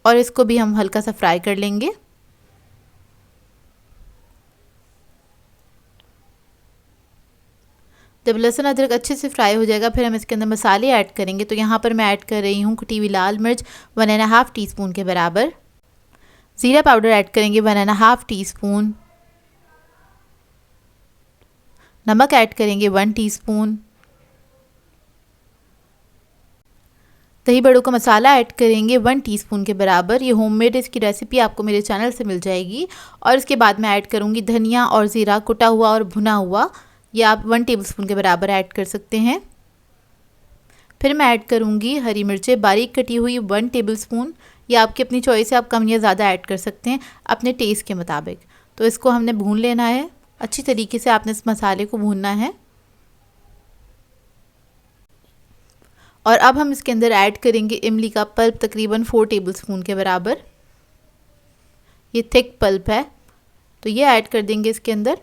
और इसको भी हम हल्का सा फ्राई कर लेंगे। जब लहसुन अदरक अच्छे से फ्राई हो जाएगा फिर हम इसके अंदर मसाले ऐड करेंगे। तो यहाँ पर मैं ऐड कर रही हूँ कुटी हुई लाल मिर्च 1.5 टीस्पून के बराबर। ज़ीरा पाउडर ऐड करेंगे 1.5 टीस्पून। नमक ऐड करेंगे 1 टीस्पून। दही बड़ों का मसाला ऐड करेंगे 1 टीस्पून के बराबर। ये होममेड इसकी रेसिपी आपको मेरे चैनल से मिल जाएगी। और इसके बाद मैं ऐड करूँगी धनिया और ज़ीरा कुटा हुआ और भुना हुआ, ये आप 1 टेबलस्पून के बराबर ऐड कर सकते हैं। फिर मैं ऐड करूँगी हरी मिर्चें बारीक कटी हुई 1 टेबलस्पून। ये आपकी अपनी चॉइस है, आप कम या ज़्यादा ऐड कर सकते हैं अपने टेस्ट के मुताबिक। तो इसको हमने भून लेना है, अच्छी तरीके से आपने इस मसाले को भूनना है। और अब हम इसके अंदर ऐड करेंगे इमली का पल्प तकरीबन 4 टेबलस्पून के बराबर। ये थिक पल्प है तो ये ऐड कर देंगे इसके अंदर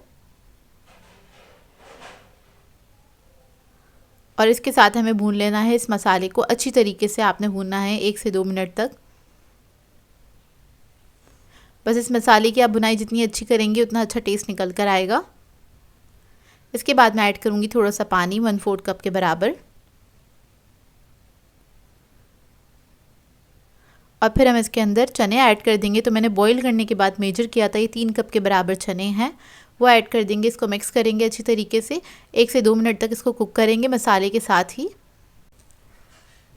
और इसके साथ हमें भून लेना है इस मसाले को। अच्छी तरीके से आपने भूनना है 1 से 2 मिनट तक। बस इस मसाले की आप भुनाई जितनी अच्छी करेंगे उतना अच्छा टेस्ट निकल कर आएगा। इसके बाद मैं ऐड करूँगी थोड़ा सा पानी 1/4 कप के बराबर। और फिर हम इसके अंदर चने ऐड कर देंगे। तो मैंने बॉईल करने के बाद मेजर किया था, ये 3 कप के बराबर चने हैं, वो ऐड कर देंगे। इसको मिक्स करेंगे अच्छी तरीके से, 1 से 2 मिनट तक इसको कुक करेंगे मसाले के साथ ही।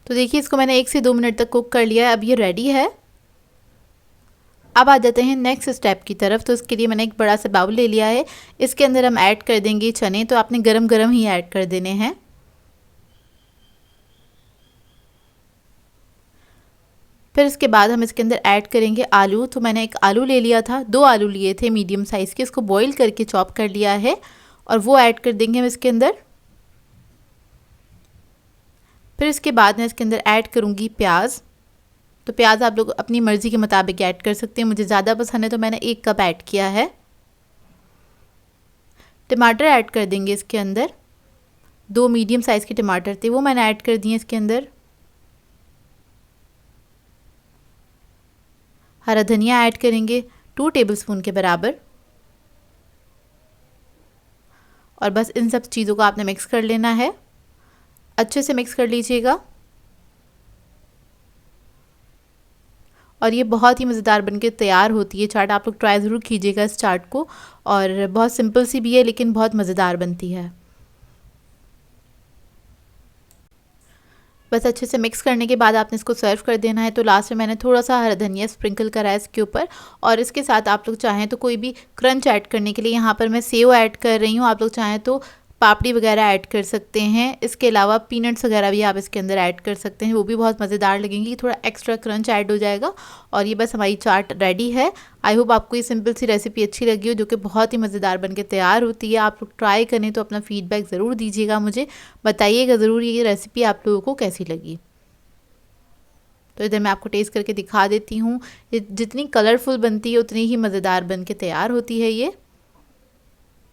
तो देखिए इसको मैंने 1 से 2 मिनट तक कुक कर लिया है, अब ये रेडी है। अब आ जाते हैं नेक्स्ट स्टेप की तरफ। तो इसके लिए मैंने एक बड़ा सा बाउल ले लिया है, इसके अंदर हम ऐड कर देंगे चने। तो आपने गरम गरम ही ऐड कर देने हैं। फिर इसके बाद हम इसके अंदर ऐड करेंगे आलू। तो मैंने एक आलू ले लिया था, 2 आलू लिए थे मीडियम साइज़ के, इसको बॉईल करके चॉप कर लिया है और वो ऐड कर देंगे हम इसके अंदर। फिर इसके बाद मैं इसके अंदर ऐड करूँगी प्याज। तो प्याज आप लोग अपनी मर्ज़ी के मुताबिक ऐड कर सकते हैं, मुझे ज़्यादा पसंद है तो मैंने 1 कप ऐड किया है। टमाटर ऐड कर देंगे इसके अंदर, 2 मीडियम साइज़ के टमाटर थे वो मैंने ऐड कर दिए इसके अंदर। हरा धनिया ऐड करेंगे 2 टेबलस्पून के बराबर। और बस इन सब चीज़ों को आपने मिक्स कर लेना है, अच्छे से मिक्स कर लीजिएगा। और ये बहुत ही मज़ेदार बनके तैयार होती है चाट, आप लोग ट्राई ज़रूर कीजिएगा इस चाट को। और बहुत सिंपल सी भी है लेकिन बहुत मज़ेदार बनती है। बस अच्छे से मिक्स करने के बाद आपने इसको सर्व कर देना है। तो लास्ट में मैंने थोड़ा सा हरा धनिया स्प्रिंकल करा है इसके ऊपर। और इसके साथ आप लोग चाहें तो कोई भी क्रंच ऐड करने के लिए यहाँ पर मैं सेव ऐड कर रही हूँ, आप लोग चाहें तो पापड़ी वगैरह ऐड कर सकते हैं। इसके अलावा पीनट्स वगैरह भी आप इसके अंदर ऐड कर सकते हैं, वो भी बहुत मज़ेदार लगेंगी, थोड़ा एक्स्ट्रा क्रंच ऐड हो जाएगा। और ये बस हमारी चाट रेडी है। आई होप आपको ये सिंपल सी रेसिपी अच्छी लगी हो, जो कि बहुत ही मज़ेदार बनके तैयार होती है। आप लोग ट्राई करें तो अपना फीडबैक ज़रूर दीजिएगा, मुझे बताइएगा ज़रूर ये रेसिपी आप लोगों को कैसी लगी। तो इधर मैं आपको टेस्ट करके दिखा देती हूँ, जितनी कलरफुल बनती है उतनी ही मज़ेदार बनके तैयार होती है ये।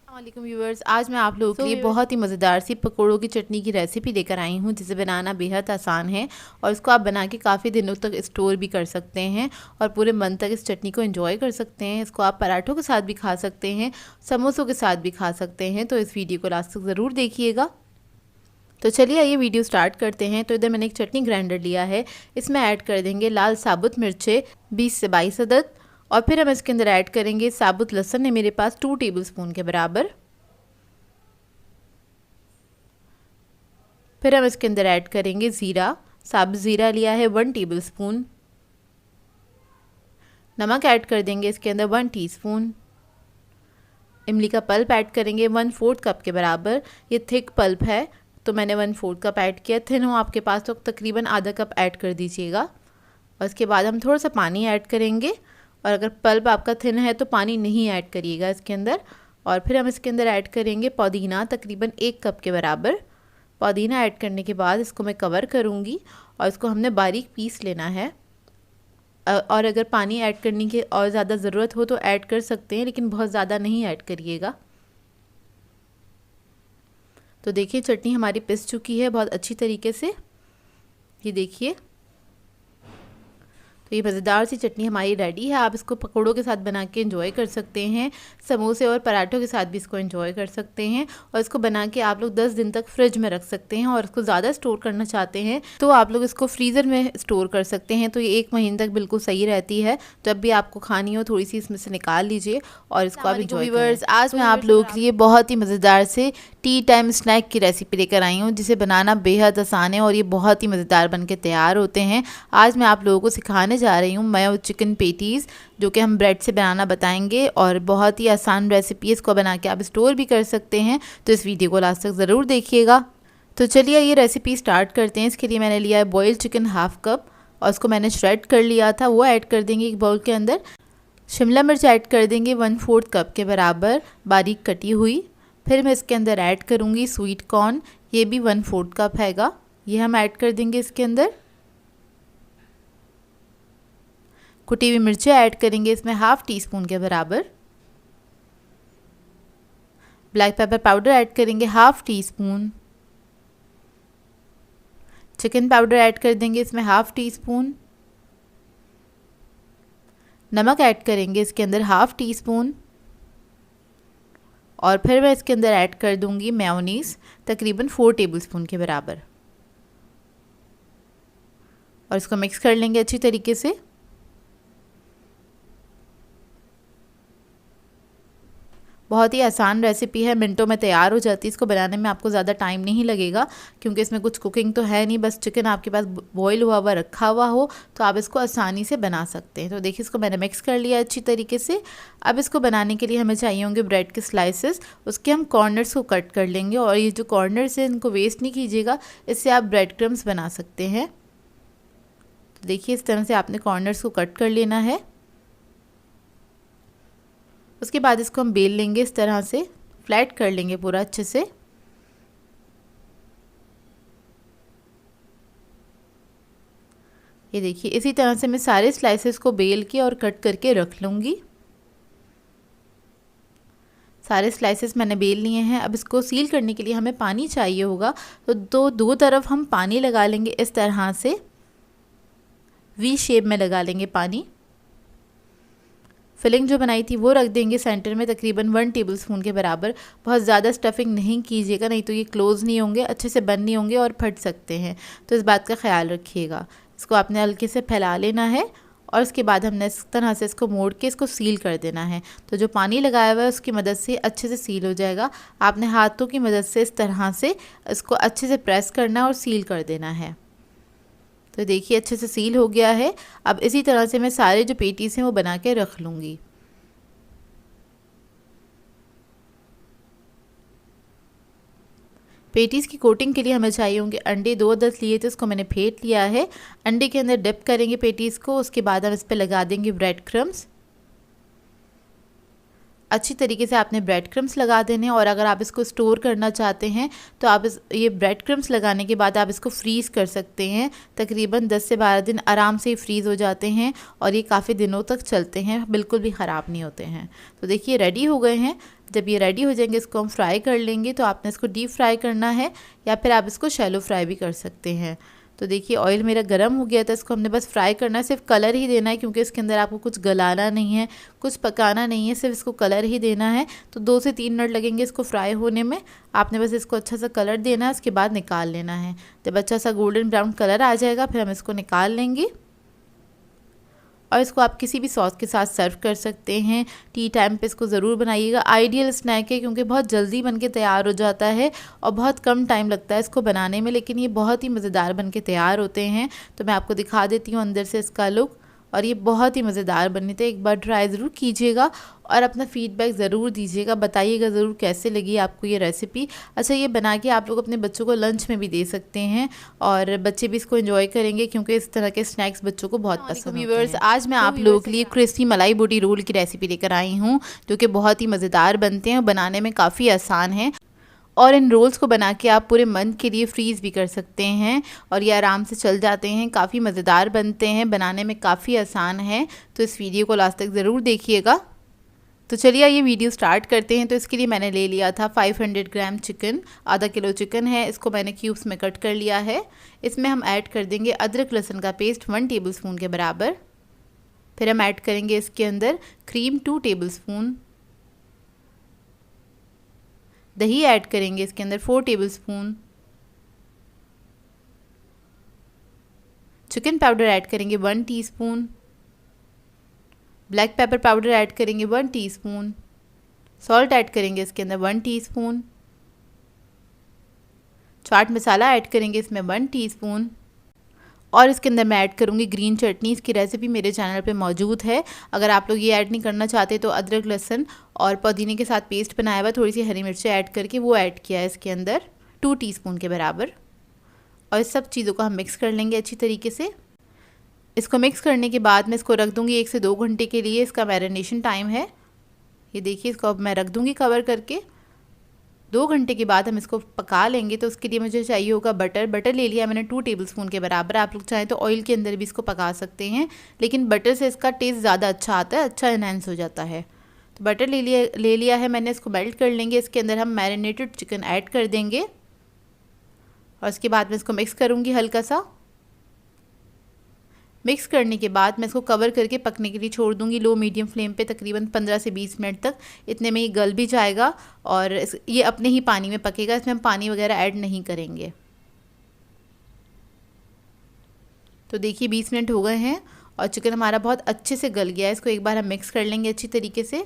अस्सलाम व्यूवर्स, आज मैं आप लोगों के लिए बहुत ही मज़ेदार सी पकौड़ों की चटनी की रेसिपी लेकर आई हूँ, जिसे बनाना बेहद आसान है और इसको आप बना के काफ़ी दिनों तक स्टोर भी कर सकते हैं और पूरे मंथ तक इस चटनी को एंजॉय कर सकते हैं। इसको आप पराठों के साथ भी खा सकते हैं, समोसों के साथ भी खा सकते हैं। तो इस वीडियो को लास्ट तक ज़रूर देखिएगा। तो चलिए ये वीडियो स्टार्ट करते हैं। तो इधर मैंने एक चटनी ग्राइंडर लिया है, इसमें ऐड कर देंगे लाल साबुत मिर्चें 20 से 22 अदद। और फिर हम इसके अंदर ऐड करेंगे साबुत लहसुन है मेरे पास 2 टेबलस्पून के बराबर। फिर हम इसके अंदर ऐड करेंगे ज़ीरा, साबुत ज़ीरा लिया है 1 टेबलस्पून। नमक ऐड कर देंगे इसके अंदर 1 टीस्पून। इमली का पल्प ऐड करेंगे 1/4 कप के बराबर। ये थिक पल्प है तो मैंने 1/4 कप ऐड किया, थिन हो आपके पास तो तकरीबन आधा कप ऐड कर दीजिएगा। और इसके बाद हम थोड़ा सा पानी ऐड करेंगे, और अगर पल्प आपका थिन है तो पानी नहीं ऐड करिएगा इसके अंदर। और फिर हम इसके अंदर ऐड करेंगे पुदीना, तकरीबन 1 कप के बराबर। पुदीना ऐड करने के बाद इसको मैं कवर करूँगी और इसको हमने बारीक पीस लेना है। और अगर पानी ऐड करने की और ज़्यादा ज़रूरत हो तो ऐड कर सकते हैं, लेकिन बहुत ज़्यादा नहीं ऐड करिएगा। तो देखिए चटनी हमारी पिस चुकी है बहुत अच्छी तरीके से, ये देखिए। तो ये मज़ेदार सी चटनी हमारी रेडी है। आप इसको पकौड़ों के साथ बना के एंजॉय कर सकते हैं, समोसे और पराठों के साथ भी इसको एंजॉय कर सकते हैं। और इसको बना के आप लोग 10 दिन तक फ्रिज में रख सकते हैं। और इसको ज़्यादा स्टोर करना चाहते हैं तो आप लोग इसको फ्रीज़र में स्टोर कर सकते हैं। तो ये 1 महीने तक बिल्कुल सही रहती है। जब भी आपको खानी हो थोड़ी सी इसमें से निकाल लीजिए और इसको आप एंजॉय करें। आज मैं आप लोगों के लिए बहुत ही मज़ेदार से टी टाइम स्नैक की रेसिपी लेकर आई हूँ, जिसे बनाना बेहद आसान है और ये बहुत ही मज़ेदार बन के तैयार होते हैं। आज मैं आप लोगों को सिखाने जा रही हूँ मेयो चिकन पेटीज़, जो कि हम ब्रेड से बनाना बताएंगे। और बहुत ही आसान रेसिपी है, इसको बना के आप स्टोर भी कर सकते हैं। तो इस वीडियो को लास्ट तक ज़रूर देखिएगा। तो चलिए ये रेसिपी स्टार्ट करते हैं। इसके लिए मैंने लिया है बॉइल्ड चिकन हाफ कप और उसको मैंने श्रेड कर लिया था, वो ऐड कर देंगे एक बाउल के अंदर। शिमला मिर्च ऐड कर देंगे 1/4 कप के बराबर बारीक कटी हुई। फिर मैं इसके अंदर ऐड करूँगी स्वीट कॉर्न, ये भी 1/4 कप हैगा, ये हम ऐड कर देंगे इसके अंदर। कुटी हुई मिर्चें ऐड करेंगे इसमें 1/2 टीस्पून के बराबर। ब्लैक पेपर पाउडर ऐड करेंगे 1/2 टीस्पून। चिकन पाउडर ऐड कर देंगे इसमें 1/2 टीस्पून। नमक ऐड करेंगे इसके अंदर 1/2 टीस्पून। और फिर मैं इसके अंदर ऐड कर दूंगी मेयोनीज़, तकरीबन 4 टेबलस्पून के बराबर। और इसको मिक्स कर लेंगे अच्छी तरीके से। बहुत ही आसान रेसिपी है, मिनटों में तैयार हो जाती है। इसको बनाने में आपको ज़्यादा टाइम नहीं लगेगा क्योंकि इसमें कुछ कुकिंग तो है नहीं, बस चिकन आपके पास बॉईल हुआ हुआ रखा हुआ हो तो आप इसको आसानी से बना सकते हैं। तो देखिए इसको मैंने मिक्स कर लिया अच्छी तरीके से। अब इसको बनाने के लिए हमें चाहिए होंगे ब्रेड के स्लाइसेस। उसके हम कॉर्नर्स को कट कर लेंगे और ये जो कॉर्नर्स हैं इनको वेस्ट नहीं कीजिएगा, इससे आप ब्रेड क्रम्स बना सकते हैं। तो देखिए इस तरह से आपने कॉर्नर्स को कट कर लेना है। उसके बाद इसको हम बेल लेंगे, इस तरह से फ्लैट कर लेंगे पूरा अच्छे से। ये देखिए इसी तरह से मैं सारे स्लाइसेस को बेल के और कट करके रख लूँगी। सारे स्लाइसेस मैंने बेल लिए हैं। अब इसको सील करने के लिए हमें पानी चाहिए होगा, तो दो तरफ हम पानी लगा लेंगे, इस तरह से वी शेप में लगा लेंगे पानी। फिलिंग जो बनाई थी वो रख देंगे सेंटर में, तकरीबन 1 टेबलस्पून के बराबर। बहुत ज़्यादा स्टफिंग नहीं कीजिएगा, नहीं तो ये क्लोज़ नहीं होंगे, अच्छे से बंद नहीं होंगे और फट सकते हैं, तो इस बात का ख्याल रखिएगा। इसको आपने हल्के से फैला लेना है और उसके बाद हमने इस तरह से इसको मोड़ के इसको सील कर देना है। तो जो पानी लगाया हुआ है उसकी मदद से अच्छे से सील हो जाएगा। आपने हाथों की मदद से इस तरह से इसको अच्छे से प्रेस करना है और सील कर देना है। तो देखिए अच्छे से सील हो गया है। अब इसी तरह से मैं सारे जो पेटीज हैं वो बना के रख लूँगी। पेटीज़ की कोटिंग के लिए हमें चाहिए होंगे अंडे। 2 अदद लिए थे, इसको मैंने फेंट लिया है। अंडे के अंदर डिप करेंगे पेटीज़ को, उसके बाद हम इस पर लगा देंगे ब्रेड क्रम्स। अच्छी तरीके से आपने ब्रेड क्रम्स लगा देने। और अगर आप इसको स्टोर करना चाहते हैं तो आप ये ब्रेड क्रम्स लगाने के बाद आप इसको फ्रीज़ कर सकते हैं। तकरीबन 10 से 12 दिन आराम से फ्रीज़ हो जाते हैं और ये काफ़ी दिनों तक चलते हैं, बिल्कुल भी ख़राब नहीं होते हैं। तो देखिए रेडी हो गए हैं। जब ये रेडी हो जाएंगे इसको हम फ्राई कर लेंगे। तो आपने इसको डीप फ्राई करना है या फिर आप इसको शैलो फ्राई भी कर सकते हैं। तो देखिए ऑयल मेरा गर्म हो गया था, इसको हमने बस फ्राई करना है, सिर्फ कलर ही देना है क्योंकि इसके अंदर आपको कुछ गलाना नहीं है, कुछ पकाना नहीं है, सिर्फ इसको कलर ही देना है। तो 2 से 3 मिनट लगेंगे इसको फ्राई होने में। आपने बस इसको अच्छा सा कलर देना है, उसके बाद निकाल लेना है। जब अच्छा सा गोल्डन ब्राउन कलर आ जाएगा फिर हम इसको निकाल लेंगे और इसको आप किसी भी सॉस के साथ सर्व कर सकते हैं। टी टाइम पे इसको ज़रूर बनाइएगा। आइडियल स्नैक है क्योंकि बहुत जल्दी बन के तैयार हो जाता है और बहुत कम टाइम लगता है इसको बनाने में, लेकिन ये बहुत ही मज़ेदार बन के तैयार होते हैं। तो मैं आपको दिखा देती हूँ अंदर से इसका लुक, और ये बहुत ही मज़ेदार बने थे। एक बार ट्राई ज़रूर कीजिएगा और अपना फ़ीडबैक ज़रूर दीजिएगा, बताइएगा ज़रूर कैसे लगी आपको ये रेसिपी। अच्छा ये बना के आप लोग अपने बच्चों को लंच में भी दे सकते हैं और बच्चे भी इसको एंजॉय करेंगे क्योंकि इस तरह के स्नैक्स बच्चों को बहुत पसंद होते हैं। आज मैं आप लोगों के लिए क्रिस्पी मलाई बोटी रोल की रेसिपी लेकर आई हूँ जो कि बहुत ही मज़ेदार बनते हैं और बनाने में काफ़ी आसान है। और इन रोल्स को बना के आप पूरे मंथ के लिए फ्रीज़ भी कर सकते हैं और ये आराम से चल जाते हैं। काफ़ी मज़ेदार बनते हैं, बनाने में काफ़ी आसान है। तो इस वीडियो को लास्ट तक ज़रूर देखिएगा। तो चलिए ये वीडियो स्टार्ट करते हैं। तो इसके लिए मैंने ले लिया था 500 ग्राम चिकन, आधा किलो चिकन है। इसको मैंने क्यूब्स में कट कर लिया है। इसमें हम ऐड कर देंगे अदरक लहसुन का पेस्ट 1 टेबलस्पून के बराबर। फिर हम ऐड करेंगे इसके अंदर क्रीम 2 टेबलस्पून। दही ऐड करेंगे इसके अंदर 4 टेबलस्पून। चिकन पाउडर ऐड करेंगे 1 teaspoon. Black pepper powder add करेंगे 1 टीस्पून। सॉल्ट ऐड करेंगे इसके अंदर 1 टीस्पून। चाट मसाला ऐड करेंगे इसमें 1 टीस्पून। और इसके अंदर मैं ऐड करूँगी ग्रीन चटनी। इसकी रेसिपी मेरे चैनल पे मौजूद है। अगर आप लोग ये ऐड नहीं करना चाहते तो अदरक लहसुन और पुदीने के साथ पेस्ट बनाया हुआ, थोड़ी सी हरी मिर्ची ऐड करके वो ऐड किया है इसके अंदर 2 टीस्पून के बराबर। और इस सब चीज़ों को हम मिक्स कर लेंगे अच्छी तरीके से। इसको मिक्स करने के बाद मैं इसको रख दूँगी 1 से 2 घंटे के लिए, इसका मैरिनेशन टाइम है। ये देखिए इसको अब मैं रख दूँगी कवर करके। 2 घंटे के बाद हम इसको पका लेंगे। तो उसके लिए मुझे चाहिए होगा बटर। बटर ले लिया मैंने 2 टेबलस्पून के बराबर। आप लोग चाहें तो ऑयल के अंदर भी इसको पका सकते हैं, लेकिन बटर से इसका टेस्ट ज़्यादा अच्छा आता है, अच्छा इन्हेंस हो जाता है। तो बटर ले लिया है मैंने, इसको मेल्ट कर लेंगे। इसके अंदर हम मैरिनेटेड चिकन ऐड कर देंगे और उसके बाद मैं इसको मिक्स करूँगी हल्का सा। मिक्स करने के बाद मैं इसको कवर करके पकने के लिए छोड़ दूंगी लो मीडियम फ्लेम पे तकरीबन 15 से 20 मिनट तक। इतने में ये गल भी जाएगा और ये अपने ही पानी में पकेगा, इसमें हम पानी वगैरह ऐड नहीं करेंगे। तो देखिए 20 मिनट हो गए हैं और चिकन हमारा बहुत अच्छे से गल गया है। इसको एक बार हम मिक्स कर लेंगे अच्छी तरीके से।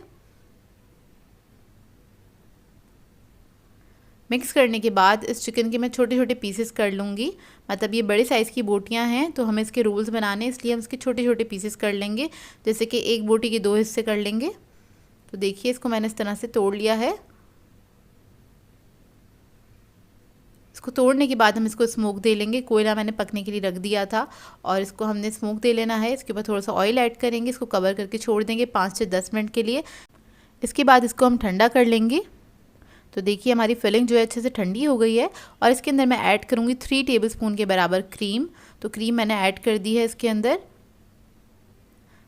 मिक्स करने के बाद इस चिकन के मैं छोटे छोटे पीसेस कर लूँगी। मतलब ये बड़े साइज़ की बोटियाँ हैं तो हमें इसके रोल्स बनाने, इसलिए हम इसके छोटे छोटे पीसेस कर लेंगे। जैसे कि एक बोटी के 2 हिस्से कर लेंगे। तो देखिए इसको मैंने इस तरह से तोड़ लिया है। इसको तोड़ने के बाद हम इसको स्मोक दे लेंगे। कोयला मैंने पकने के लिए रख दिया था और इसको हमने स्मोक दे लेना है। इसके ऊपर थोड़ा सा ऑयल ऐड करेंगे, इसको कवर करके छोड़ देंगे 5 से 10 मिनट के लिए। इसके बाद इसको हम ठंडा कर लेंगे। तो देखिए हमारी फिलिंग जो है अच्छे से ठंडी हो गई है और इसके अंदर मैं ऐड करूँगी 3 टेबलस्पून के बराबर क्रीम। तो क्रीम मैंने ऐड कर दी है इसके अंदर।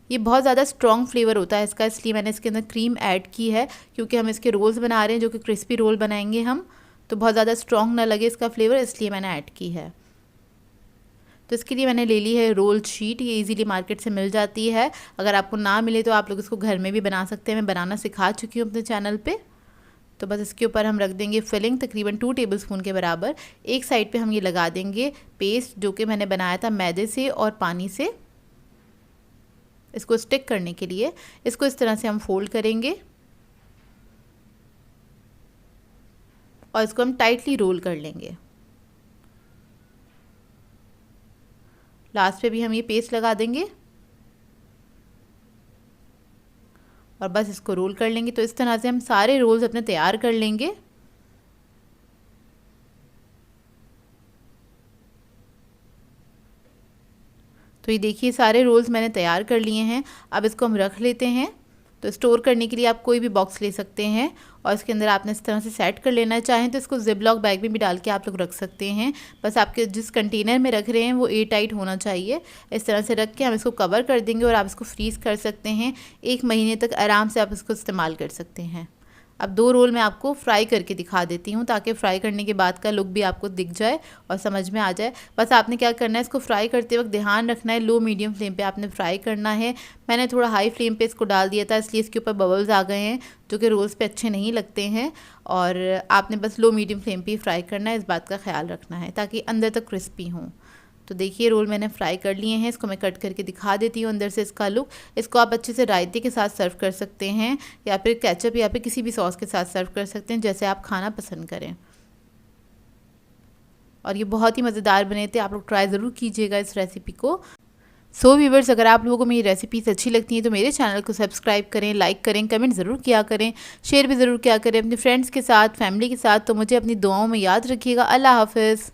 ये बहुत ज़्यादा स्ट्रॉन्ग फ्लेवर होता है इसका, इसलिए मैंने इसके अंदर क्रीम ऐड की है, क्योंकि हम इसके रोल्स बना रहे हैं जो कि क्रिस्पी रोल बनाएंगे हम। तो बहुत ज़्यादा स्ट्रॉन्ग ना लगे इसका फ्लेवर, इसलिए मैंने ऐड की है। तो इसके लिए मैंने ले ली है रोल शीट। ये इजीली मार्केट से मिल जाती है। अगर आपको ना मिले तो आप लोग इसको घर में भी बना सकते हैं। मैं बनाना सिखा चुकी हूँ अपने चैनल पे। तो बस इसके ऊपर हम रख देंगे फिलिंग तकरीबन 2 टेबलस्पून के बराबर। एक साइड पे हम ये लगा देंगे पेस्ट जो कि मैंने बनाया था मैदे से और पानी से, इसको स्टिक करने के लिए। इसको इस तरह से हम फोल्ड करेंगे और इसको हम टाइटली रोल कर लेंगे। लास्ट पे भी हम ये पेस्ट लगा देंगे और बस इसको रोल कर लेंगे। तो इस तरह से हम सारे रोल्स अपने तैयार कर लेंगे। तो ये देखिए सारे रोल्स मैंने तैयार कर लिए हैं। अब इसको हम रख लेते हैं। तो स्टोर करने के लिए आप कोई भी बॉक्स ले सकते हैं और इसके अंदर आपने इस तरह से सेट कर लेना है। चाहें तो इसको जिप-लॉक बैग में भी डाल के आप लोग रख सकते हैं। बस आपके जिस कंटेनर में रख रहे हैं वो एयर टाइट होना चाहिए। इस तरह से रख के हम इसको कवर कर देंगे और आप इसको फ्रीज़ कर सकते हैं। 1 महीने तक आराम से आप इसको इस्तेमाल कर सकते हैं। अब 2 रोल मैं आपको फ्राई करके दिखा देती हूँ, ताकि फ्राई करने के बाद का लुक भी आपको दिख जाए और समझ में आ जाए। बस आपने क्या करना है, इसको फ्राई करते वक्त ध्यान रखना है लो मीडियम फ्लेम पे आपने फ्राई करना है। मैंने थोड़ा हाई फ्लेम पे इसको डाल दिया था, इसलिए इसके ऊपर बबल्स आ गए हैं जो कि रोल्स पे अच्छे नहीं लगते हैं। और आपने बस लो मीडियम फ्लेम पे फ्राई करना है, इस बात का ख्याल रखना है ताकि अंदर तक क्रिस्पी हों। तो देखिए रोल मैंने फ्राई कर लिए हैं। इसको मैं कट करके दिखा देती हूँ अंदर से इसका लुक। इसको आप अच्छे से रायते के साथ सर्व कर सकते हैं या फिर केचप या फिर किसी भी सॉस के साथ सर्व कर सकते हैं, जैसे आप खाना पसंद करें। और ये बहुत ही मज़ेदार बने थे। आप लोग ट्राई ज़रूर कीजिएगा इस रेसिपी को। सो व्यूवर्स, अगर आप लोगों को मेरी रेसिपीज़ अच्छी लगती हैं तो मेरे चैनल को सब्सक्राइब करें, लाइक करें, कमेंट ज़रूर किया करें, शेयर भी ज़रूर किया करें अपने फ्रेंड्स के साथ, फैमिली के साथ। तो मुझे अपनी दुआओं में याद रखिएगा। अल्लाह हाफ़िज़।